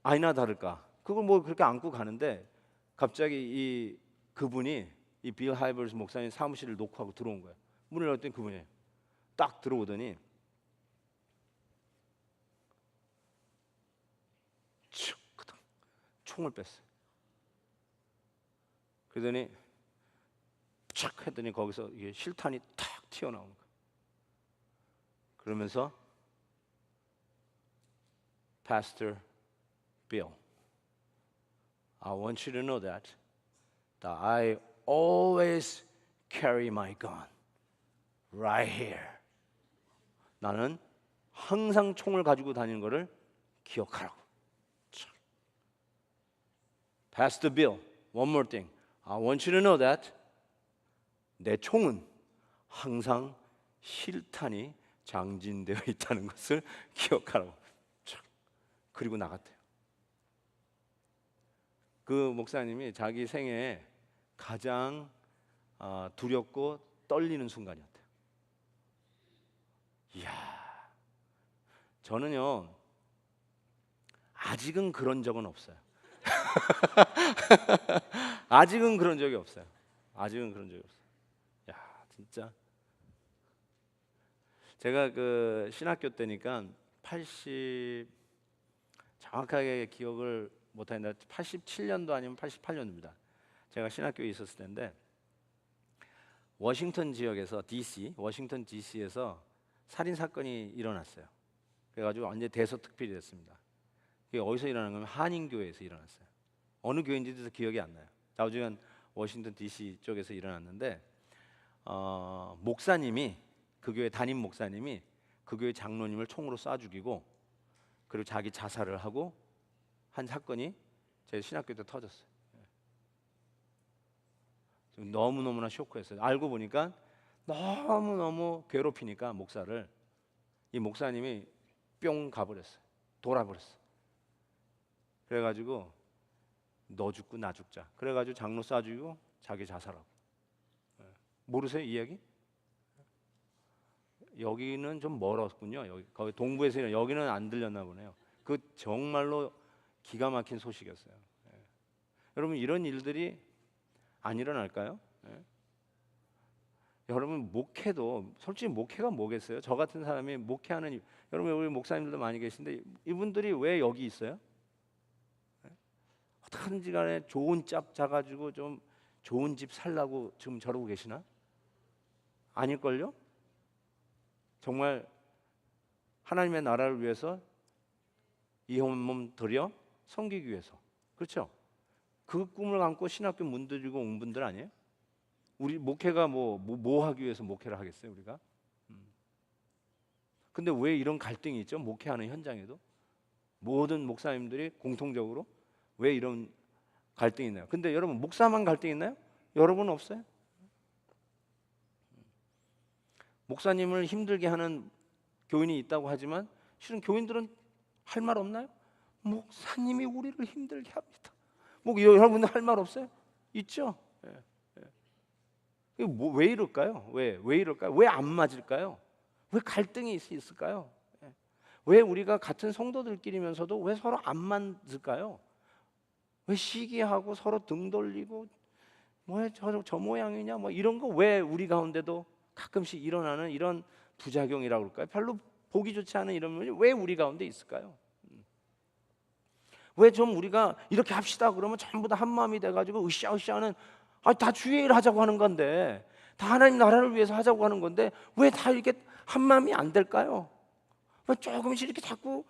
아니나 다를까. 그걸 뭐 그렇게 안고 가는데 갑자기 이 그분이 이 빌 하이버스 목사님 사무실을 녹화하고 들어온 거예요. 문을 열었더니 그분이 딱 들어오더니 슉 총을 뺐어요. 그러더니 착 했더니 거기서 이게 실탄이 탁 튀어나오는 거예요. 그러면서 Pastor Bill, I want you to know that I always carry my gun right here. 나는 항상 총을 가지고 다니는 것을 기억하라고. Pastor Bill, one more thing. I want you to know that 내 총은 항상 실탄이 장진되어 있다는 것을 기억하라고. 그리고 나갔대요. 그 목사님이 자기 생애에 가장 두렵고 떨리는 순간이었대요. 이야, 저는요 아직은 그런 적은 없어요. 아직은 그런 적이 없어요. 아직은 그런 적이 없어요. 야, 진짜 제가 그 신학교 때니까 80 정확하게 기억을 못하는데 87년도 아니면 88년입니다. 제가 신학교에 있었을 텐데 워싱턴 지역에서 워싱턴 DC에서 살인 사건이 일어났어요. 그래가지고 완전 대서특필이 됐습니다. 그게 어디서 일어난 거면 한인교회에서 일어났어요. 어느 교회인지도 기억이 안 나요. 좌우지간 워싱턴 DC 쪽에서 일어났는데 목사님이 그 교회 담임 목사님이 그 교회 장로님을 총으로 쏴 죽이고 그리고 자기 자살을 하고 한 사건이 제 신학교 때 터졌어요. 너무너무나 쇼크했어요. 알고 보니까 너무너무 괴롭히니까 목사를 이 목사님이 뿅 가버렸어요. 돌아버렸어요. 그래가지고 너 죽고 나 죽자. 그래가지고 장로 쏴 죽이고 자기 자살하고. 모르세요 이 이야기? 여기는 좀 멀었군요. 여기 거기 동부에서 여기는 안 들렸나 보네요. 그 정말로 기가 막힌 소식이었어요. 여러분 이런 일들이 안 일어날까요? 여러분 목회도 솔직히 목회가 뭐겠어요? 저 같은 사람이 목회하는 여러분 여기 목사님들도 많이 계신데 이분들이 왜 여기 있어요? 어떻게든지 간에 좋은 짭 짜가지고 좀 좋은 집 살라고 지금 저러고 계시나? 아닐걸요? 정말 하나님의 나라를 위해서 이 몸 들여 섬기기 위해서. 그렇죠? 그 꿈을 안고 신학교 문 들이고 온 분들 아니에요? 우리 목회가 뭐 하기 위해서 목회를 하겠어요 우리가? 근데 왜 이런 갈등이 있죠? 목회하는 현장에도 모든 목사님들이 공통적으로 왜 이런 갈등이 있나요? 근데 여러분 목사만 갈등 있나요? 여러분은 없어요? 목사님을 힘들게 하는 교인이 있다고 하지만 실은 교인들은 할 말 없나요? 목사님이 우리를 힘들게 합니다. 여러분들 할 말 없어요? 있죠? 왜 이럴까요? 왜 이럴까요? 왜 안 맞을까요? 왜 갈등이 있을까요? 왜 우리가 같은 성도들끼리면서도 왜 서로 안 맞을까요? 왜 시기하고 서로 등 돌리고 뭐 저 모양이냐 뭐 이런 거 왜 우리 가운데도 가끔씩 일어나는 이런 부작용이라고 그럴까요? 별로 보기 좋지 않은 이런 면이 왜 우리 가운데 있을까요? 왜 좀 우리가 이렇게 합시다 그러면 전부 다 한 마음이 돼가지고 으쌰으쌰하는, 다 주의 일 하자고 하는 건데, 다 하나님 나라를 위해서 하자고 하는 건데 왜 다 이렇게 한 마음이 안 될까요? 왜 조금씩 이렇게 자꾸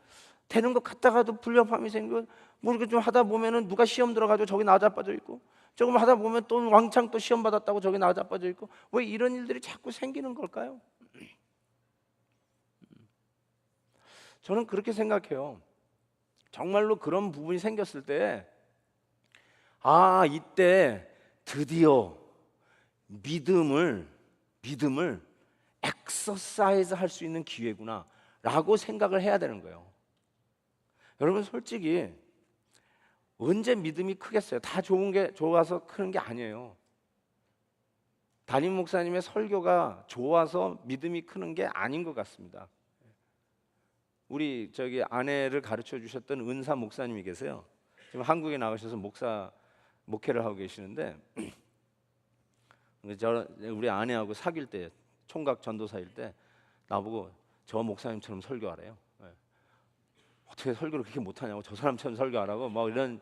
되는 것 같다가도 불협화음이 생기고, 뭐 이렇게 좀 하다 보면은 누가 시험 들어가지고 저기 나자빠져 있고, 조금 하다 보면 또 왕창 또 시험 받았다고 저기 나자빠져 있고, 왜 이런 일들이 자꾸 생기는 걸까요? 저는 그렇게 생각해요. 정말로 그런 부분이 생겼을 때, 이때 드디어 믿음을 엑서사이즈 할 수 있는 기회구나 라고 생각을 해야 되는 거예요. 여러분 솔직히 언제 믿음이 크겠어요? 다 좋은 게 좋아서 크는 게 아니에요. 담임 목사님의 설교가 좋아서 믿음이 크는 게 아닌 것 같습니다. 우리 저기 아내를 가르쳐 주셨던 은사 목사님이 계세요. 지금 한국에 나가셔서 목회를 하고 계시는데, 우리 아내하고 사귈 때, 총각 전도사일 때 나보고 저 목사님처럼 설교하래요. 어떻게 설교를 그렇게 못하냐고, 저 사람처럼 설교하라고 막 이런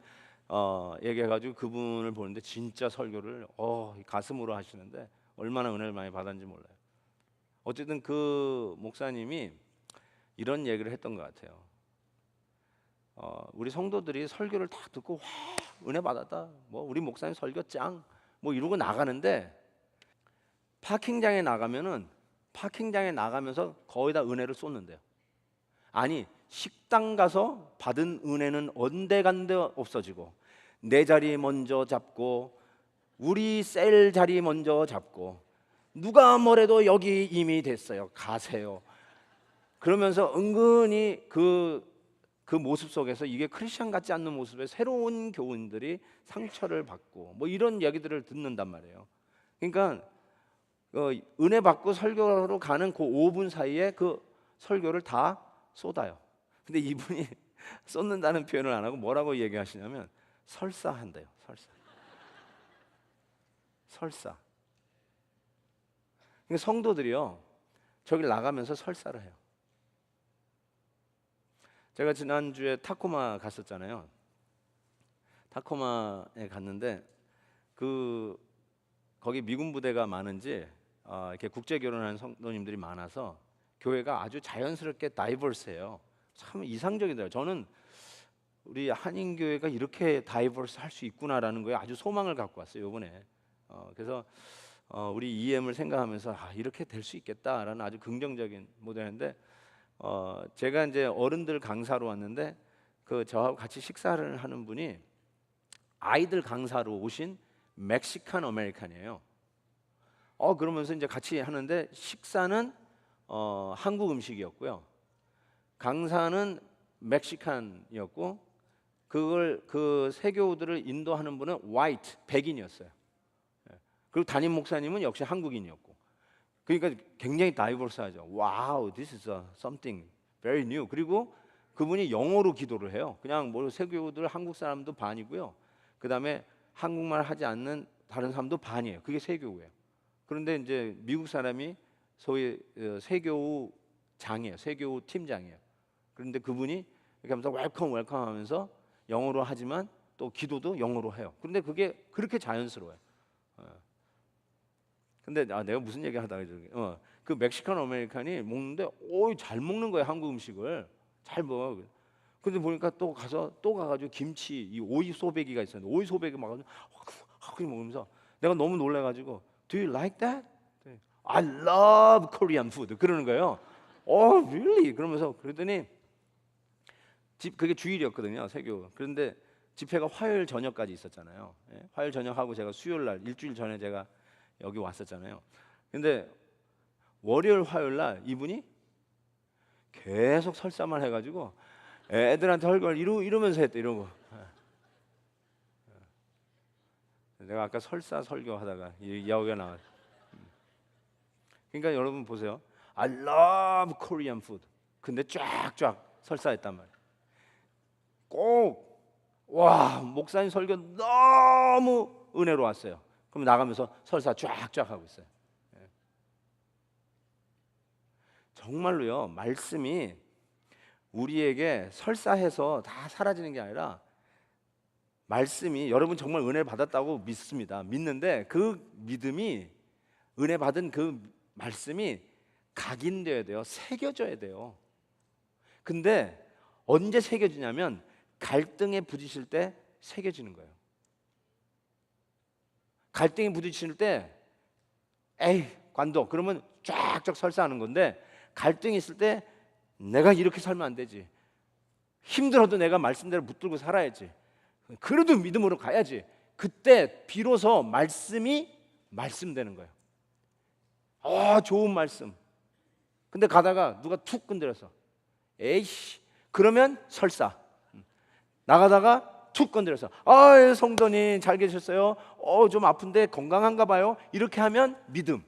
얘기해가지고 그분을 보는데 진짜 설교를 가슴으로 하시는데 얼마나 은혜를 많이 받았는지 몰라요. 어쨌든 그 목사님이 이런 얘기를 했던 것 같아요. 우리 성도들이 설교를 다 듣고 와 은혜 받았다, 뭐 우리 목사님 설교 짱, 뭐 이러고 나가는데 파킹장에 나가면서 거의 다 은혜를 쏟는데요. 아니 식당 가서 받은 은혜는 온데간데 없어지고, 내 자리 먼저 잡고 우리 셀 자리 먼저 잡고 누가 뭐래도 여기 이미 됐어요, 가세요. 그러면서 은근히 그 모습 속에서 이게 크리스천 같지 않는 모습에 새로운 교인들이 상처를 받고 뭐 이런 얘기들을 듣는단 말이에요. 그러니까 은혜 받고 설교로 가는 그 5분 사이에 그 설교를 다 쏟아요. 근데 이분이 쏟는다는 표현을 안 하고 뭐라고 얘기하시냐면 설사한대요. 설사. 그러니까 성도들이요, 저기 나가면서 설사를 해요. 제가 지난주에 타코마 갔었잖아요. 타코마에 갔는데 거기 미군 부대가 많은지 이렇게 국제 결혼하는 성도님들이 많아서 교회가 아주 자연스럽게 다이버스해요. 참 이상적이더라고요. 저는 우리 한인교회가 이렇게 다이버스 할 수 있구나라는 거에 아주 소망을 갖고 왔어요, 이번에. 그래서 우리 EM을 생각하면서 이렇게 될 수 있겠다라는 아주 긍정적인 모델인데, 제가 이제 어른들 강사로 왔는데 저하고 같이 식사를 하는 분이 아이들 강사로 오신 멕시칸 아메리칸이에요. 그러면서 이제 같이 하는데 식사는 한국 음식이었고요, 강사는 멕시칸이었고, 그 세교우들을 인도하는 분은 화이트 백인이었어요. 그리고 담임 목사님은 역시 한국인이었고, 그러니까 굉장히 다이버스하죠. 와우, this is something very new. 그리고 그분이 영어로 기도를 해요. 그냥 뭐 세교우들 한국 사람도 반이고요, 그 다음에 한국말 하지 않는 다른 사람도 반이에요. 그게 세교우예요. 그런데 이제 미국 사람이 소위 세교우 장이에요. 세교우 팀장이에요. 그런데 그분이 이렇게 하면서 웰컴 하면서 영어로 하지만 또 기도도 영어로 해요. 그런데 그게 그렇게 자연스러워요. 근데 내가 무슨 얘기 하다가 그 멕시칸 아메리칸이 먹는데 잘 먹는 거예요. 한국 음식을 잘 먹어. 근데 보니까 또 가가지고 김치, 이 오이 소배기가 있었는데 오이 소배기 막아서 먹으면서 내가 너무 놀래가지고 Do you like that? I love Korean food. 그러는 거예요. Really? 그러면서 그랬더니 그게 주일이었거든요, 세교. 그런데 집회가 화요일 저녁까지 있었잖아요. 화요일 저녁하고 제가 수요일 날 일주일 전에 제가 여기 왔었잖아요. 근데 월요일 화요일 날 이분이 계속 설사만 해가지고 애들한테 설교를 이러면서 했대, 이러고. 내가 아까 설사 설교하다가 이 이야기가 나왔. 그러니까 여러분 보세요. I love Korean food. 근데 쫙쫙 설사했단 말이에요. 꼭 와, 목사님 설교 너무 은혜로웠어요. 그럼 나가면서 설사 쫙쫙 하고 있어요. 정말로요, 말씀이 우리에게 설사해서 다 사라지는 게 아니라, 말씀이 여러분 정말 은혜를 받았다고 믿습니다. 믿는데 그 믿음이, 은혜 받은 그 말씀이 각인되어야 돼요. 새겨져야 돼요. 근데 언제 새겨지냐면 갈등에 부딪힐 때 새겨지는 거예요. 갈등에 부딪힐 때 에이 관둬 그러면 쫙쫙 설사하는 건데, 갈등이 있을 때 내가 이렇게 살면 안 되지, 힘들어도 내가 말씀대로 붙들고 살아야지, 그래도 믿음으로 가야지, 그때 비로소 말씀이 말씀되는 거예요. 좋은 말씀. 근데 가다가 누가 툭 건드려서 에이씨, 그러면 설사. 나가다가 툭 건드려서 성도님 잘 계셨어요? 좀 아픈데 건강한가 봐요. 이렇게 하면 믿음.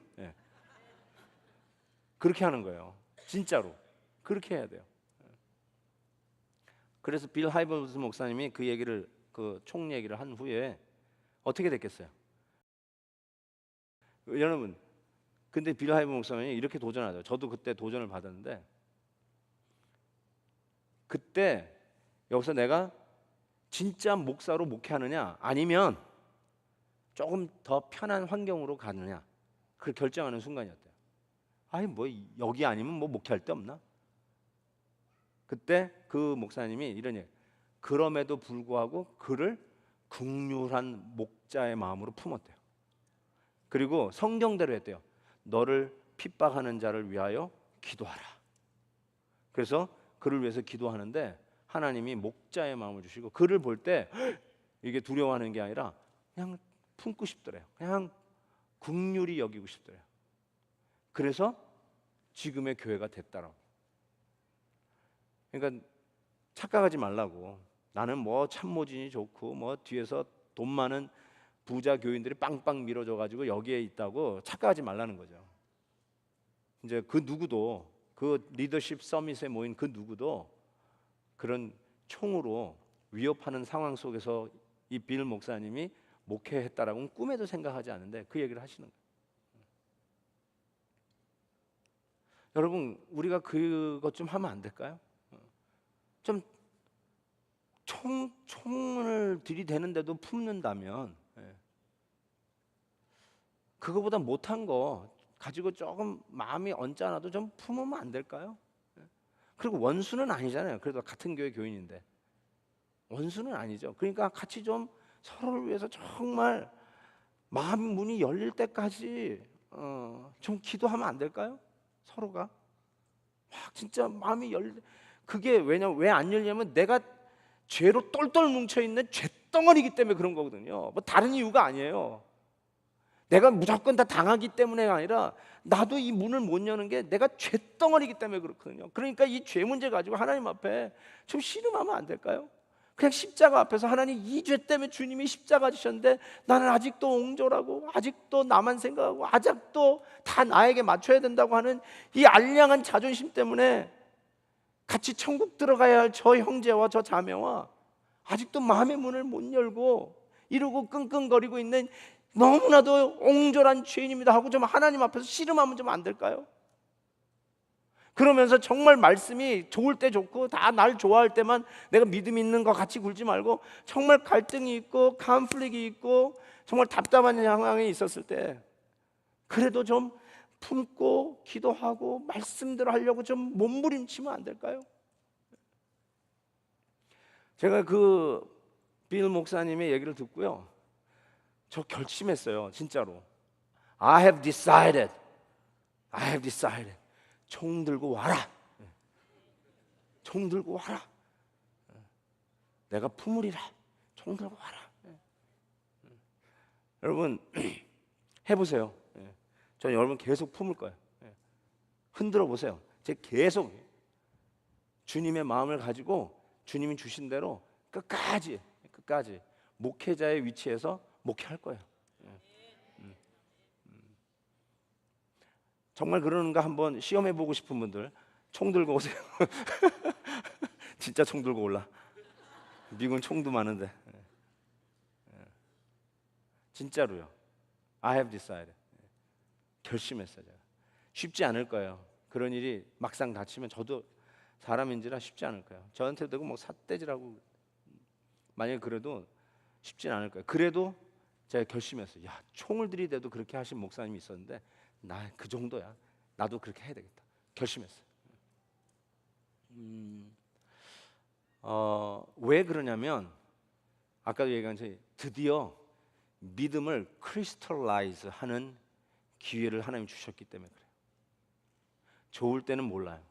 그렇게 하는 거예요. 진짜로 그렇게 해야 돼요. 그래서 빌 하이버스 목사님이 그 얘기를, 그 총 얘기를 한 후에 어떻게 됐겠어요? 여러분, 근데 빌 하이버스 목사님이 이렇게 도전하죠. 저도 그때 도전을 받았는데, 그때 여기서 내가 진짜 목사로 목회하느냐 아니면 조금 더 편한 환경으로 가느냐, 그걸 결정하는 순간이었대요. 뭐 여기 아니면 뭐 목회할 데 없나? 그때 그 목사님이 이런 얘기, 그럼에도 불구하고 그를 긍휼한 목자의 마음으로 품었대요. 그리고 성경대로 했대요. 너를 핍박하는 자를 위하여 기도하라. 그래서 그를 위해서 기도하는데 하나님이 목자의 마음을 주시고, 그를 볼 때 이게 두려워하는 게 아니라 그냥 품고 싶더래요. 그냥 긍휼히 여기고 싶더래요. 그래서 지금의 교회가 됐다라고. 그러니까 착각하지 말라고. 나는 뭐 참모진이 좋고 뭐 뒤에서 돈 많은 부자 교인들이 빵빵 밀어줘 가지고 여기에 있다고 착각하지 말라는 거죠. 이제 그 누구도, 그 리더십 서밋에 모인 그 누구도 그런 총으로 위협하는 상황 속에서 이 빌 목사님이 목회했다라고는 꿈에도 생각하지 않는데 그 얘기를 하시는 거예요. 여러분, 우리가 그것 좀 하면 안 될까요? 좀 총을 들이대는데도 품는다면, 그거보다 못한 거 가지고 조금 마음이 언짢아도 좀 품으면 안 될까요? 그리고 원수는 아니잖아요. 그래도 같은 교회 교인인데 원수는 아니죠. 그러니까 같이 좀 서로를 위해서 정말 마음 문이 열릴 때까지 좀 기도하면 안 될까요? 서로가 막 진짜 마음이 그게 왜 안 열리냐면 내가 죄로 똘똘 뭉쳐있는 죄덩어리이기 때문에 그런 거거든요. 뭐 다른 이유가 아니에요. 내가 무조건 다 당하기 때문에가 아니라 나도 이 문을 못 여는 게 내가 죄덩어리이기 때문에 그렇거든요. 그러니까 이 죄 문제 가지고 하나님 앞에 좀 씨름하면 안 될까요? 그냥 십자가 앞에서 하나님, 이 죄 때문에 주님이 십자가 지셨는데 나는 아직도 옹졸하고 아직도 나만 생각하고 아직도 다 나에게 맞춰야 된다고 하는 이 알량한 자존심 때문에 같이 천국 들어가야 할 저 형제와 저 자매와 아직도 마음의 문을 못 열고 이러고 끙끙거리고 있는 너무나도 옹졸한 죄인입니다 하고 좀 하나님 앞에서 씨름하면 좀 안 될까요? 그러면서 정말 말씀이 좋을 때 좋고 다 날 좋아할 때만 내가 믿음 있는 거 같이 굴지 말고, 정말 갈등이 있고 컨플릭이 있고 정말 답답한 상황이 있었을 때 그래도 좀 품고 기도하고 말씀대로 하려고 좀 몸부림치면 안 될까요? 제가 그 빌 목사님의 얘기를 듣고요, 저 결심했어요. 진짜로 I have decided 총 들고 와라. 총 들고 와라. 내가 품으리라. 총 들고 와라. 여러분 해보세요. 저 여러분 계속 품을 거예요. 흔들어 보세요. 제가 계속 주님의 마음을 가지고 주님이 주신 대로 끝까지 목회자의 위치에서 목회할 거예요. 정말 그러는가 한번 시험해 보고 싶은 분들 총 들고 오세요. 진짜 총 들고 올라. 미국은 총도 많은데. 진짜로요. I have decided. 결심했어요. 제가. 쉽지 않을 거예요. 그런 일이 막상 닥치면 저도 사람인지라 쉽지 않을 거예요. 저한테 되고 뭐 삿대질하고 만약에 그래도 쉽진 않을 거예요. 그래도 제가 결심했어요. 야, 총을 들이대도 그렇게 하신 목사님이 있었는데 나 그 정도야. 나도 그렇게 해야 되겠다. 결심했어요. 왜 그러냐면 아까도 얘기한 것처럼 드디어 믿음을 크리스탈라이즈 하는 기회를 하나님이 주셨기 때문에 그래요. 좋을 때는 몰라요.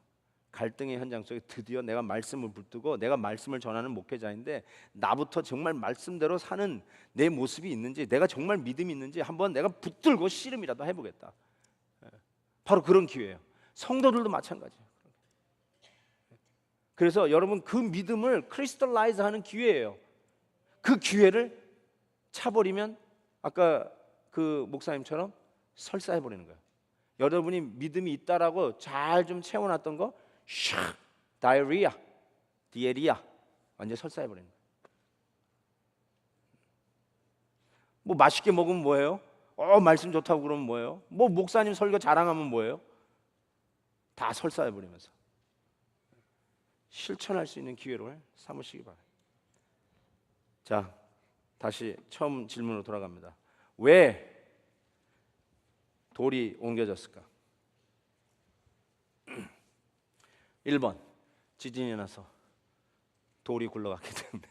갈등의 현장 속에 드디어 내가 말씀을 붙들고 내가 말씀을 전하는 목회자인데 나부터 정말 말씀대로 사는 내 모습이 있는지, 내가 정말 믿음이 있는지 한번 내가 붙들고 씨름이라도 해보겠다. 바로 그런 기회예요. 성도들도 마찬가지예요. 그래서 여러분 그 믿음을 크리스탈라이즈 하는 기회예요. 그 기회를 차버리면 아까 그 목사님처럼 설사해버리는 거예요. 여러분이 믿음이 있다라고 잘 좀 채워놨던 거 샥 다이어리아, 디에리아 완전 설사해버리는 거예요. 뭐 맛있게 먹으면 뭐예요? 말씀 좋다고 그러면 뭐예요? 뭐 목사님 설교 자랑하면 뭐예요? 다 설사해버리면서 실천할 수 있는 기회를 삼으시기 바랍니다. 자, 다시 처음 질문으로 돌아갑니다. 왜 돌이 옮겨졌을까? 1번 지진이 나서 돌이 굴러갔기 때문에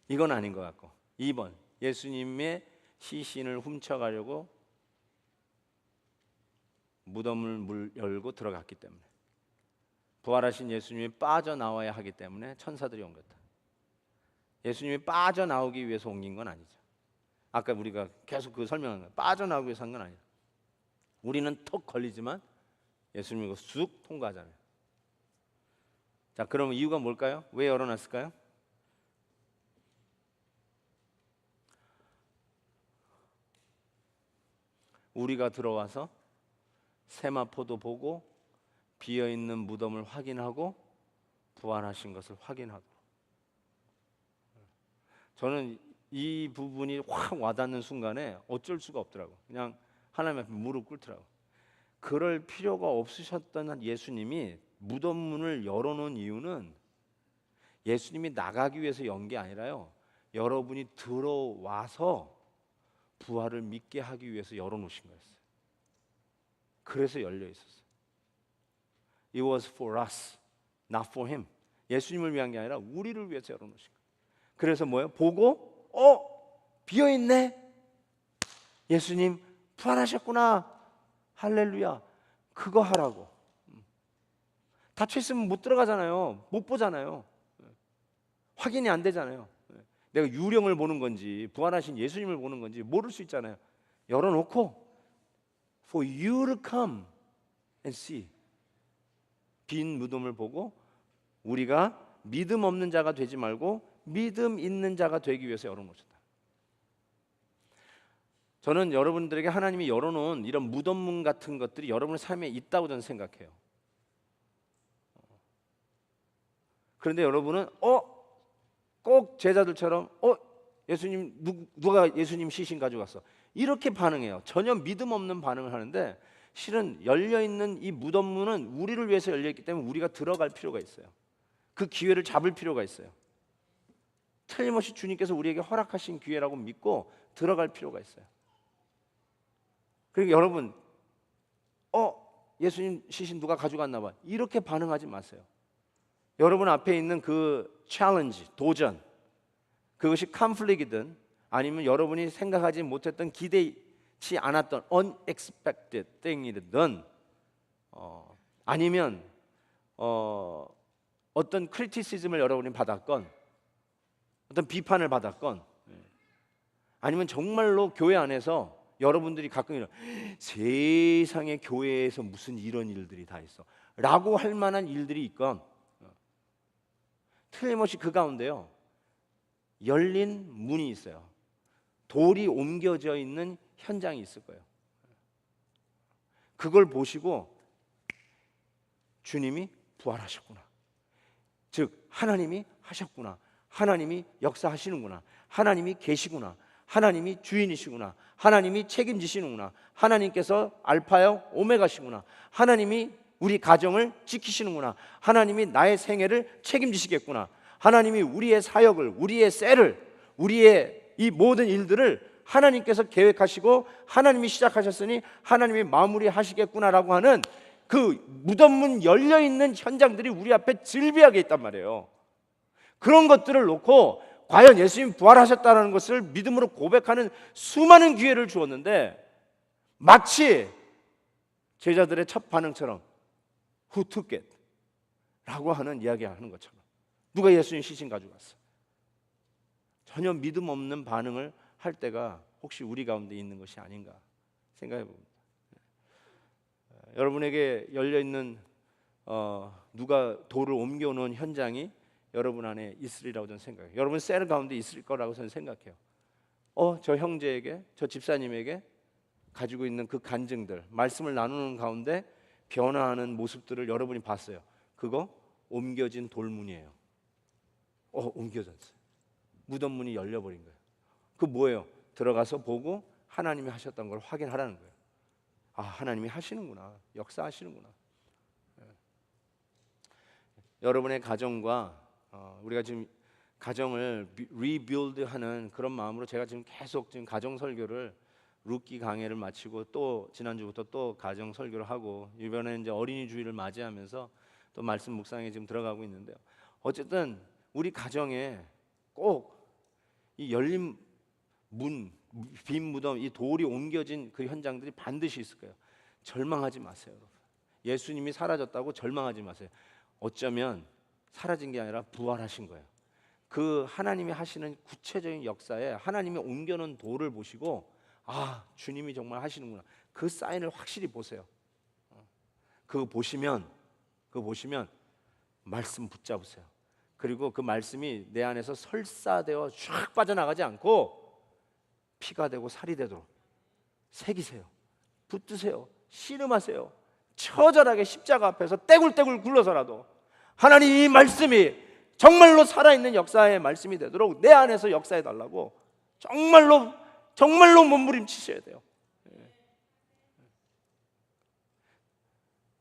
이건 아닌 것 같고, 2번 예수님의 시신을 훔쳐가려고 무덤을 열고 들어갔기 때문에, 부활하신 예수님이 빠져나와야 하기 때문에 천사들이 옮겼다. 예수님이 빠져나오기 위해서 옮긴 건 아니죠. 아까 우리가 계속 그 설명한 거예요. 빠져나오기 위해서 한 건 아니에요. 우리는 턱 걸리지만 예수님이 이거 쑥 통과하잖아요. 자, 그러면 이유가 뭘까요? 왜 열어놨을까요? 우리가 들어와서 세마포도 보고 비어있는 무덤을 확인하고 부활하신 것을 확인하도록. 저는 이 부분이 확 와닿는 순간에 어쩔 수가 없더라고. 그냥 하나님 앞에 무릎 꿇더라고. 그럴 필요가 없으셨던 예수님이 무덤 문을 열어놓은 이유는 예수님이 나가기 위해서 연 게 아니라요, 여러분이 들어와서 부활을 믿게 하기 위해서 열어놓으신 거였어요. 그래서 열려 있었어요. It was for us, not for him. 예수님을 위한 게 아니라 우리를 위해서 열어놓으신 거예요. 그래서 뭐예요? 보고 비어있네. 예수님 부활하셨구나. 할렐루야. 그거 하라고. 닫혀있으면 못 들어가잖아요. 못 보잖아요. 확인이 안 되잖아요. 내가 유령을 보는 건지 부활하신 예수님을 보는 건지 모를 수 있잖아요. 열어놓고 For you to come and see. 빈 무덤을 보고 우리가 믿음 없는 자가 되지 말고 믿음 있는 자가 되기 위해서 열어놓으셨다. 저는 여러분들에게 하나님이 열어놓은 이런 무덤문 같은 것들이 여러분의 삶에 있다고 저는 생각해요. 그런데 여러분은 꼭 제자들처럼 예수님 누가 예수님 시신 가져갔어 이렇게 반응해요. 전혀 믿음 없는 반응을 하는데, 실은 열려있는 이 무덤문은 우리를 위해서 열려있기 때문에 우리가 들어갈 필요가 있어요. 그 기회를 잡을 필요가 있어요. 틀림없이 주님께서 우리에게 허락하신 기회라고 믿고 들어갈 필요가 있어요. 그러니까 여러분 예수님 시신 누가 가져갔나 봐 이렇게 반응하지 마세요. 여러분 앞에 있는 그 챌린지, 도전, 그것이 컨플릭이든 아니면 여러분이 생각하지 못했던 기대치 않았던 unexpected thing이든 아니면 어떤 크리티시즘을 여러분이 받았건 어떤 비판을 받았건 아니면 정말로 교회 안에서 여러분들이 가끔 이런 세상에 교회에서 무슨 이런 일들이 다 있어 라고 할 만한 일들이 있건 틀림없이 그 가운데요 열린 문이 있어요. 돌이 옮겨져 있는 현장이 있을 거예요. 그걸 보시고 주님이 부활하셨구나, 즉 하나님이 하셨구나, 하나님이 역사하시는구나, 하나님이 계시구나, 하나님이 주인이시구나, 하나님이 책임지시는구나, 하나님께서 알파요 오메가시구나, 하나님이 우리 가정을 지키시는구나, 하나님이 나의 생애를 책임지시겠구나, 하나님이 우리의 사역을, 우리의 셀을, 우리의 이 모든 일들을 하나님께서 계획하시고 하나님이 시작하셨으니 하나님이 마무리하시겠구나라고 하는 그 무덤문 열려있는 현장들이 우리 앞에 즐비하게 있단 말이에요. 그런 것들을 놓고 과연 예수님이 부활하셨다는 것을 믿음으로 고백하는 수많은 기회를 주었는데, 마치 제자들의 첫 반응처럼 Who took it? 라고 하는 이야기하는 것처럼 누가 예수님 시신 가져갔어? 전혀 믿음 없는 반응을 할 때가 혹시 우리 가운데 있는 것이 아닌가 생각해 봅니다. 여러분에게 열려있는 누가 돌을 옮겨놓은 현장이 여러분 안에 있으리라고 저는 생각해요. 여러분 셀 가운데 있을 거라고 저는 생각해요. 저 형제에게, 저 집사님에게 가지고 있는 그 간증들, 말씀을 나누는 가운데 변화하는 모습들을 여러분이 봤어요. 그거 옮겨진 돌문이에요. 옮겨졌어요. 무덤문이 열려버린 거예요. 그 뭐예요? 들어가서 보고 하나님이 하셨던 걸 확인하라는 거예요. 하나님이 하시는구나, 역사하시는구나. 여러분의 가정과 우리가 지금 가정을 리빌드하는 그런 마음으로 제가 지금 계속 지금 가정 설교를 룻기 강해를 마치고 또 지난주부터 또 가정 설교를 하고 이번에 이제 어린이 주일을 맞이하면서 또 말씀 묵상에 지금 들어가고 있는데요. 어쨌든 우리 가정에 꼭 이 열린 문, 빈 무덤, 이 돌이 옮겨진 그 현장들이 반드시 있을 거예요. 절망하지 마세요, 여러분. 예수님이 사라졌다고 절망하지 마세요. 어쩌면 사라진 게 아니라 부활하신 거예요. 그 하나님이 하시는 구체적인 역사에 하나님이 옮겨놓은 돌을 보시고 주님이 정말 하시는구나, 그 사인을 확실히 보세요. 그거 보시면 말씀 붙잡으세요. 그리고 그 말씀이 내 안에서 설사되어 쫙 빠져나가지 않고 피가 되고 살이 되도록 새기세요. 붙드세요. 씨름하세요. 처절하게 십자가 앞에서 떼굴떼굴 굴러서라도 하나님 이 말씀이 정말로 살아있는 역사의 말씀이 되도록 내 안에서 역사해 달라고 정말로 몸부림치셔야 돼요.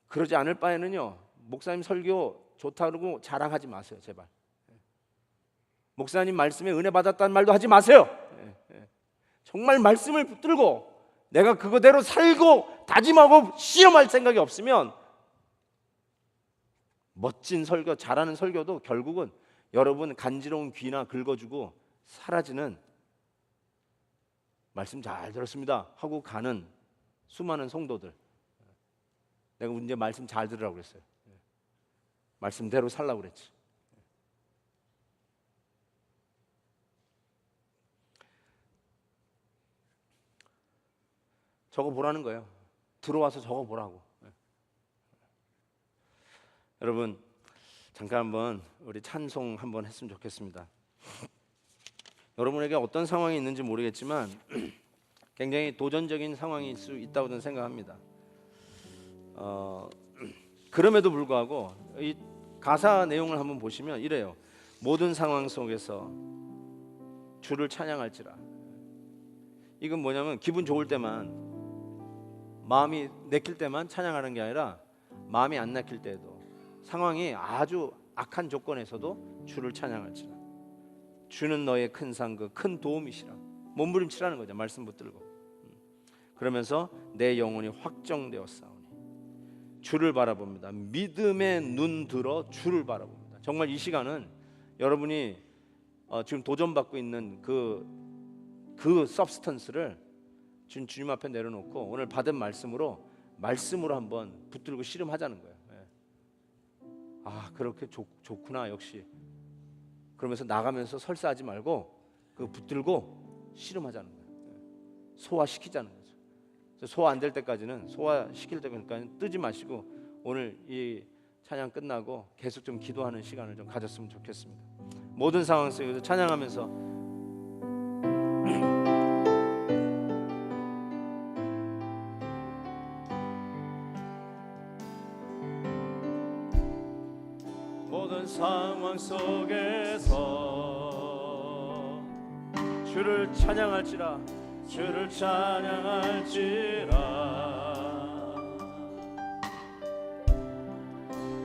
그러지 않을 바에는요, 목사님 설교 좋다 그러고 자랑하지 마세요, 제발. 목사님 말씀에 은혜 받았다는 말도 하지 마세요. 정말 말씀을 붙들고 내가 그거대로 살고 다짐하고 시험할 생각이 없으면 멋진 설교, 잘하는 설교도 결국은 여러분 간지러운 귀나 긁어주고 사라지는, 말씀 잘 들었습니다 하고 가는 수많은 성도들. 내가 이제 말씀 잘 들으라고 그랬어요. 말씀대로 살라고 그랬지. 적어 보라는 거예요. 들어와서 적어 보라고. 여러분 잠깐 한번 우리 찬송 한번 했으면 좋겠습니다. 여러분에게 어떤 상황이 있는지 모르겠지만 굉장히 도전적인 상황일 수 있다고 저는 생각합니다. 그럼에도 불구하고 이 가사 내용을 한번 보시면 이래요. 모든 상황 속에서 주를 찬양할지라. 이건 뭐냐면 기분 좋을 때만, 마음이 내킬 때만 찬양하는 게 아니라 마음이 안 내킬 때에도, 상황이 아주 악한 조건에서도 주를 찬양할지라. 주는 너의 큰 상급, 큰 도움이시라. 몸부림치라는 거죠. 말씀 붙들고. 그러면서 내 영혼이 확정되었사오니 주를 바라봅니다. 믿음의 눈 들어 주를 바라봅니다. 정말 이 시간은 여러분이 지금 도전받고 있는 그 서브스턴스를 주님 앞에 내려놓고 오늘 받은 말씀으로 한번 붙들고 씨름하자는 거예요. 그렇게 좋구나 역시. 그러면서 나가면서 설사하지 말고 그 붙들고 씨름하자는 거예요. 소화시키자는 거죠. 소화 안 될 때까지는, 소화시킬 때까지는 뜨지 마시고 오늘 이 찬양 끝나고 계속 좀 기도하는 시간을 좀 가졌으면 좋겠습니다. 모든 상황 속에서 찬양하면서 모든 상황 속에서 주를 찬양할지라 주를 찬양할지라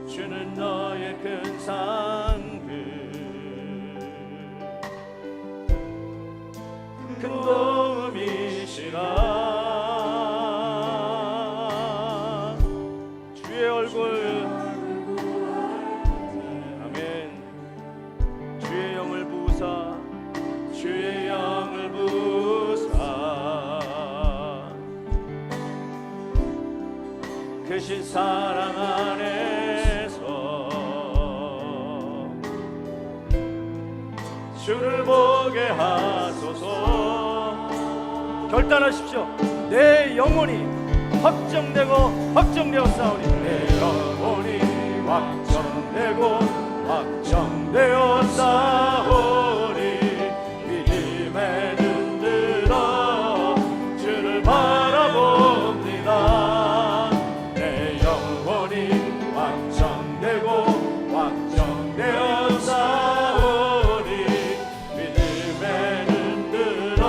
주는 너의 큰 상급 큰 도움이시라 주의 얼굴 아멘 주의 영을 부으사 주의 영을 부으사 크신 사랑 안에서 주를 보게 하소서 결단하십시오. 내 영혼이 확정되고 확정되었사오니 내 영혼이 확정되고 확정되었사오니 믿음에 눈 들어 주를 바라봅니다. 내 영혼이 확정되고 확정되었사오니 믿음에 눈 들어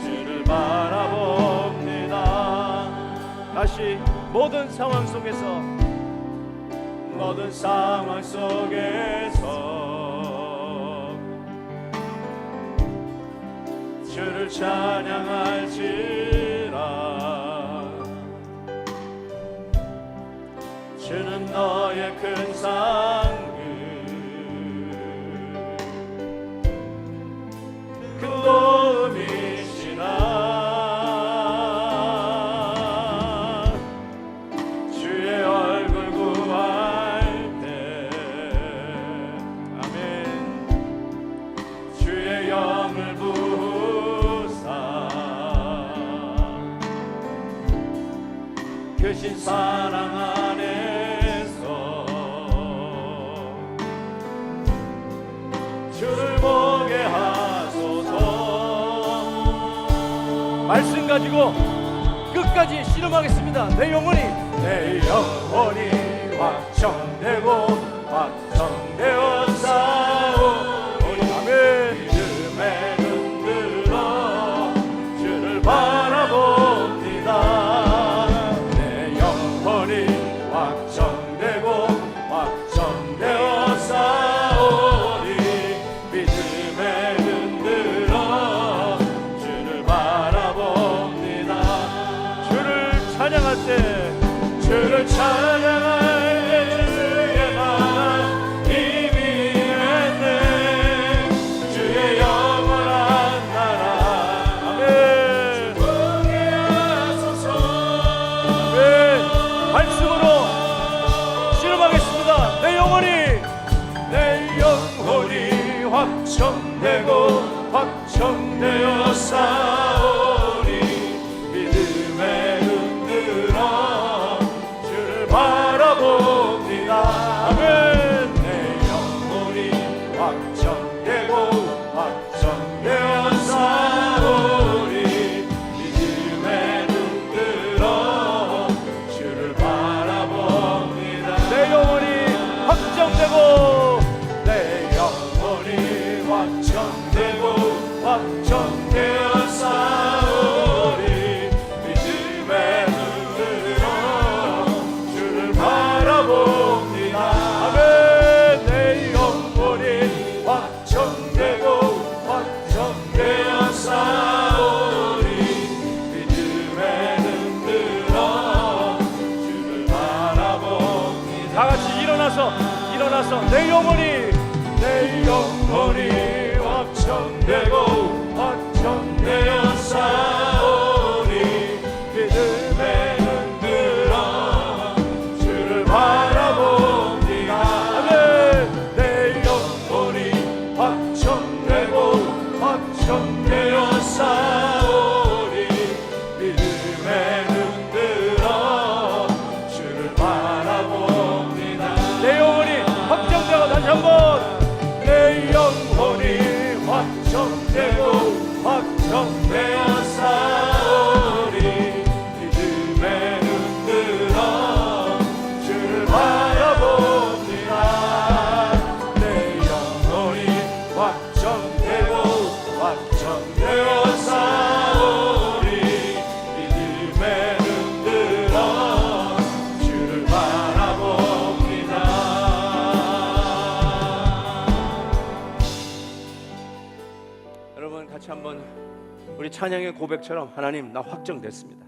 주를 바라봅니다. 다시 모든 상황 속에서 모든 상황 속에서 주를 찬양할지라 주는 너의 큰 상급 큰 도움이시라 주의 얼굴 구할 때 아멘 주의 영을 부으사 크신 사랑 안에서 주를 보게 하소서 말씀 가지고 끝까지 씨름하겠습니다. 내 영혼이 확정되고 확정되었사오니 아멘 믿음에 눈 들어 주를 바라봅니다. 내 영혼이 확정되고 확정되었사오니 믿음에 눈 들어 주를 바라봅니다. 주를 찬양할 때 주를 찬양할 때 주의 나라 이미 했네 주의 영원한 나라 아멘 보게 하소서 아멘 말씀으로 씨름하겠습니다. 내 영혼이 확정되고 확정되었사오니 믿음에 눈 들어 주를 바라봅니다. 아멘 내 영혼이 확정되고 확정되었사오니 믿음에 눈 들어 주를 바라봅니다. 내 영혼이 확정되고 내 영혼이 확정되고 확정되었사오니 믿음에 눈 들어 주를 바라봅니다. 아멘 내 영혼이 확정되고 확정되었사오니 믿음에 눈 들어 주를 바라봅니다. 다같이 일어나서 내 영혼이 확정되고 확정되었사오니 믿음에 눈 들어 주를 바라봅니다. 아멘 내 영혼이 확정되고 확정되었사오니 믿음에 눈 들어 주를 바라봅니다. 내 영혼이 확정되고 다시 한번 내 영혼이 확정되고 같이 한번 우리 찬양의 고백처럼 하나님 나 확정됐습니다.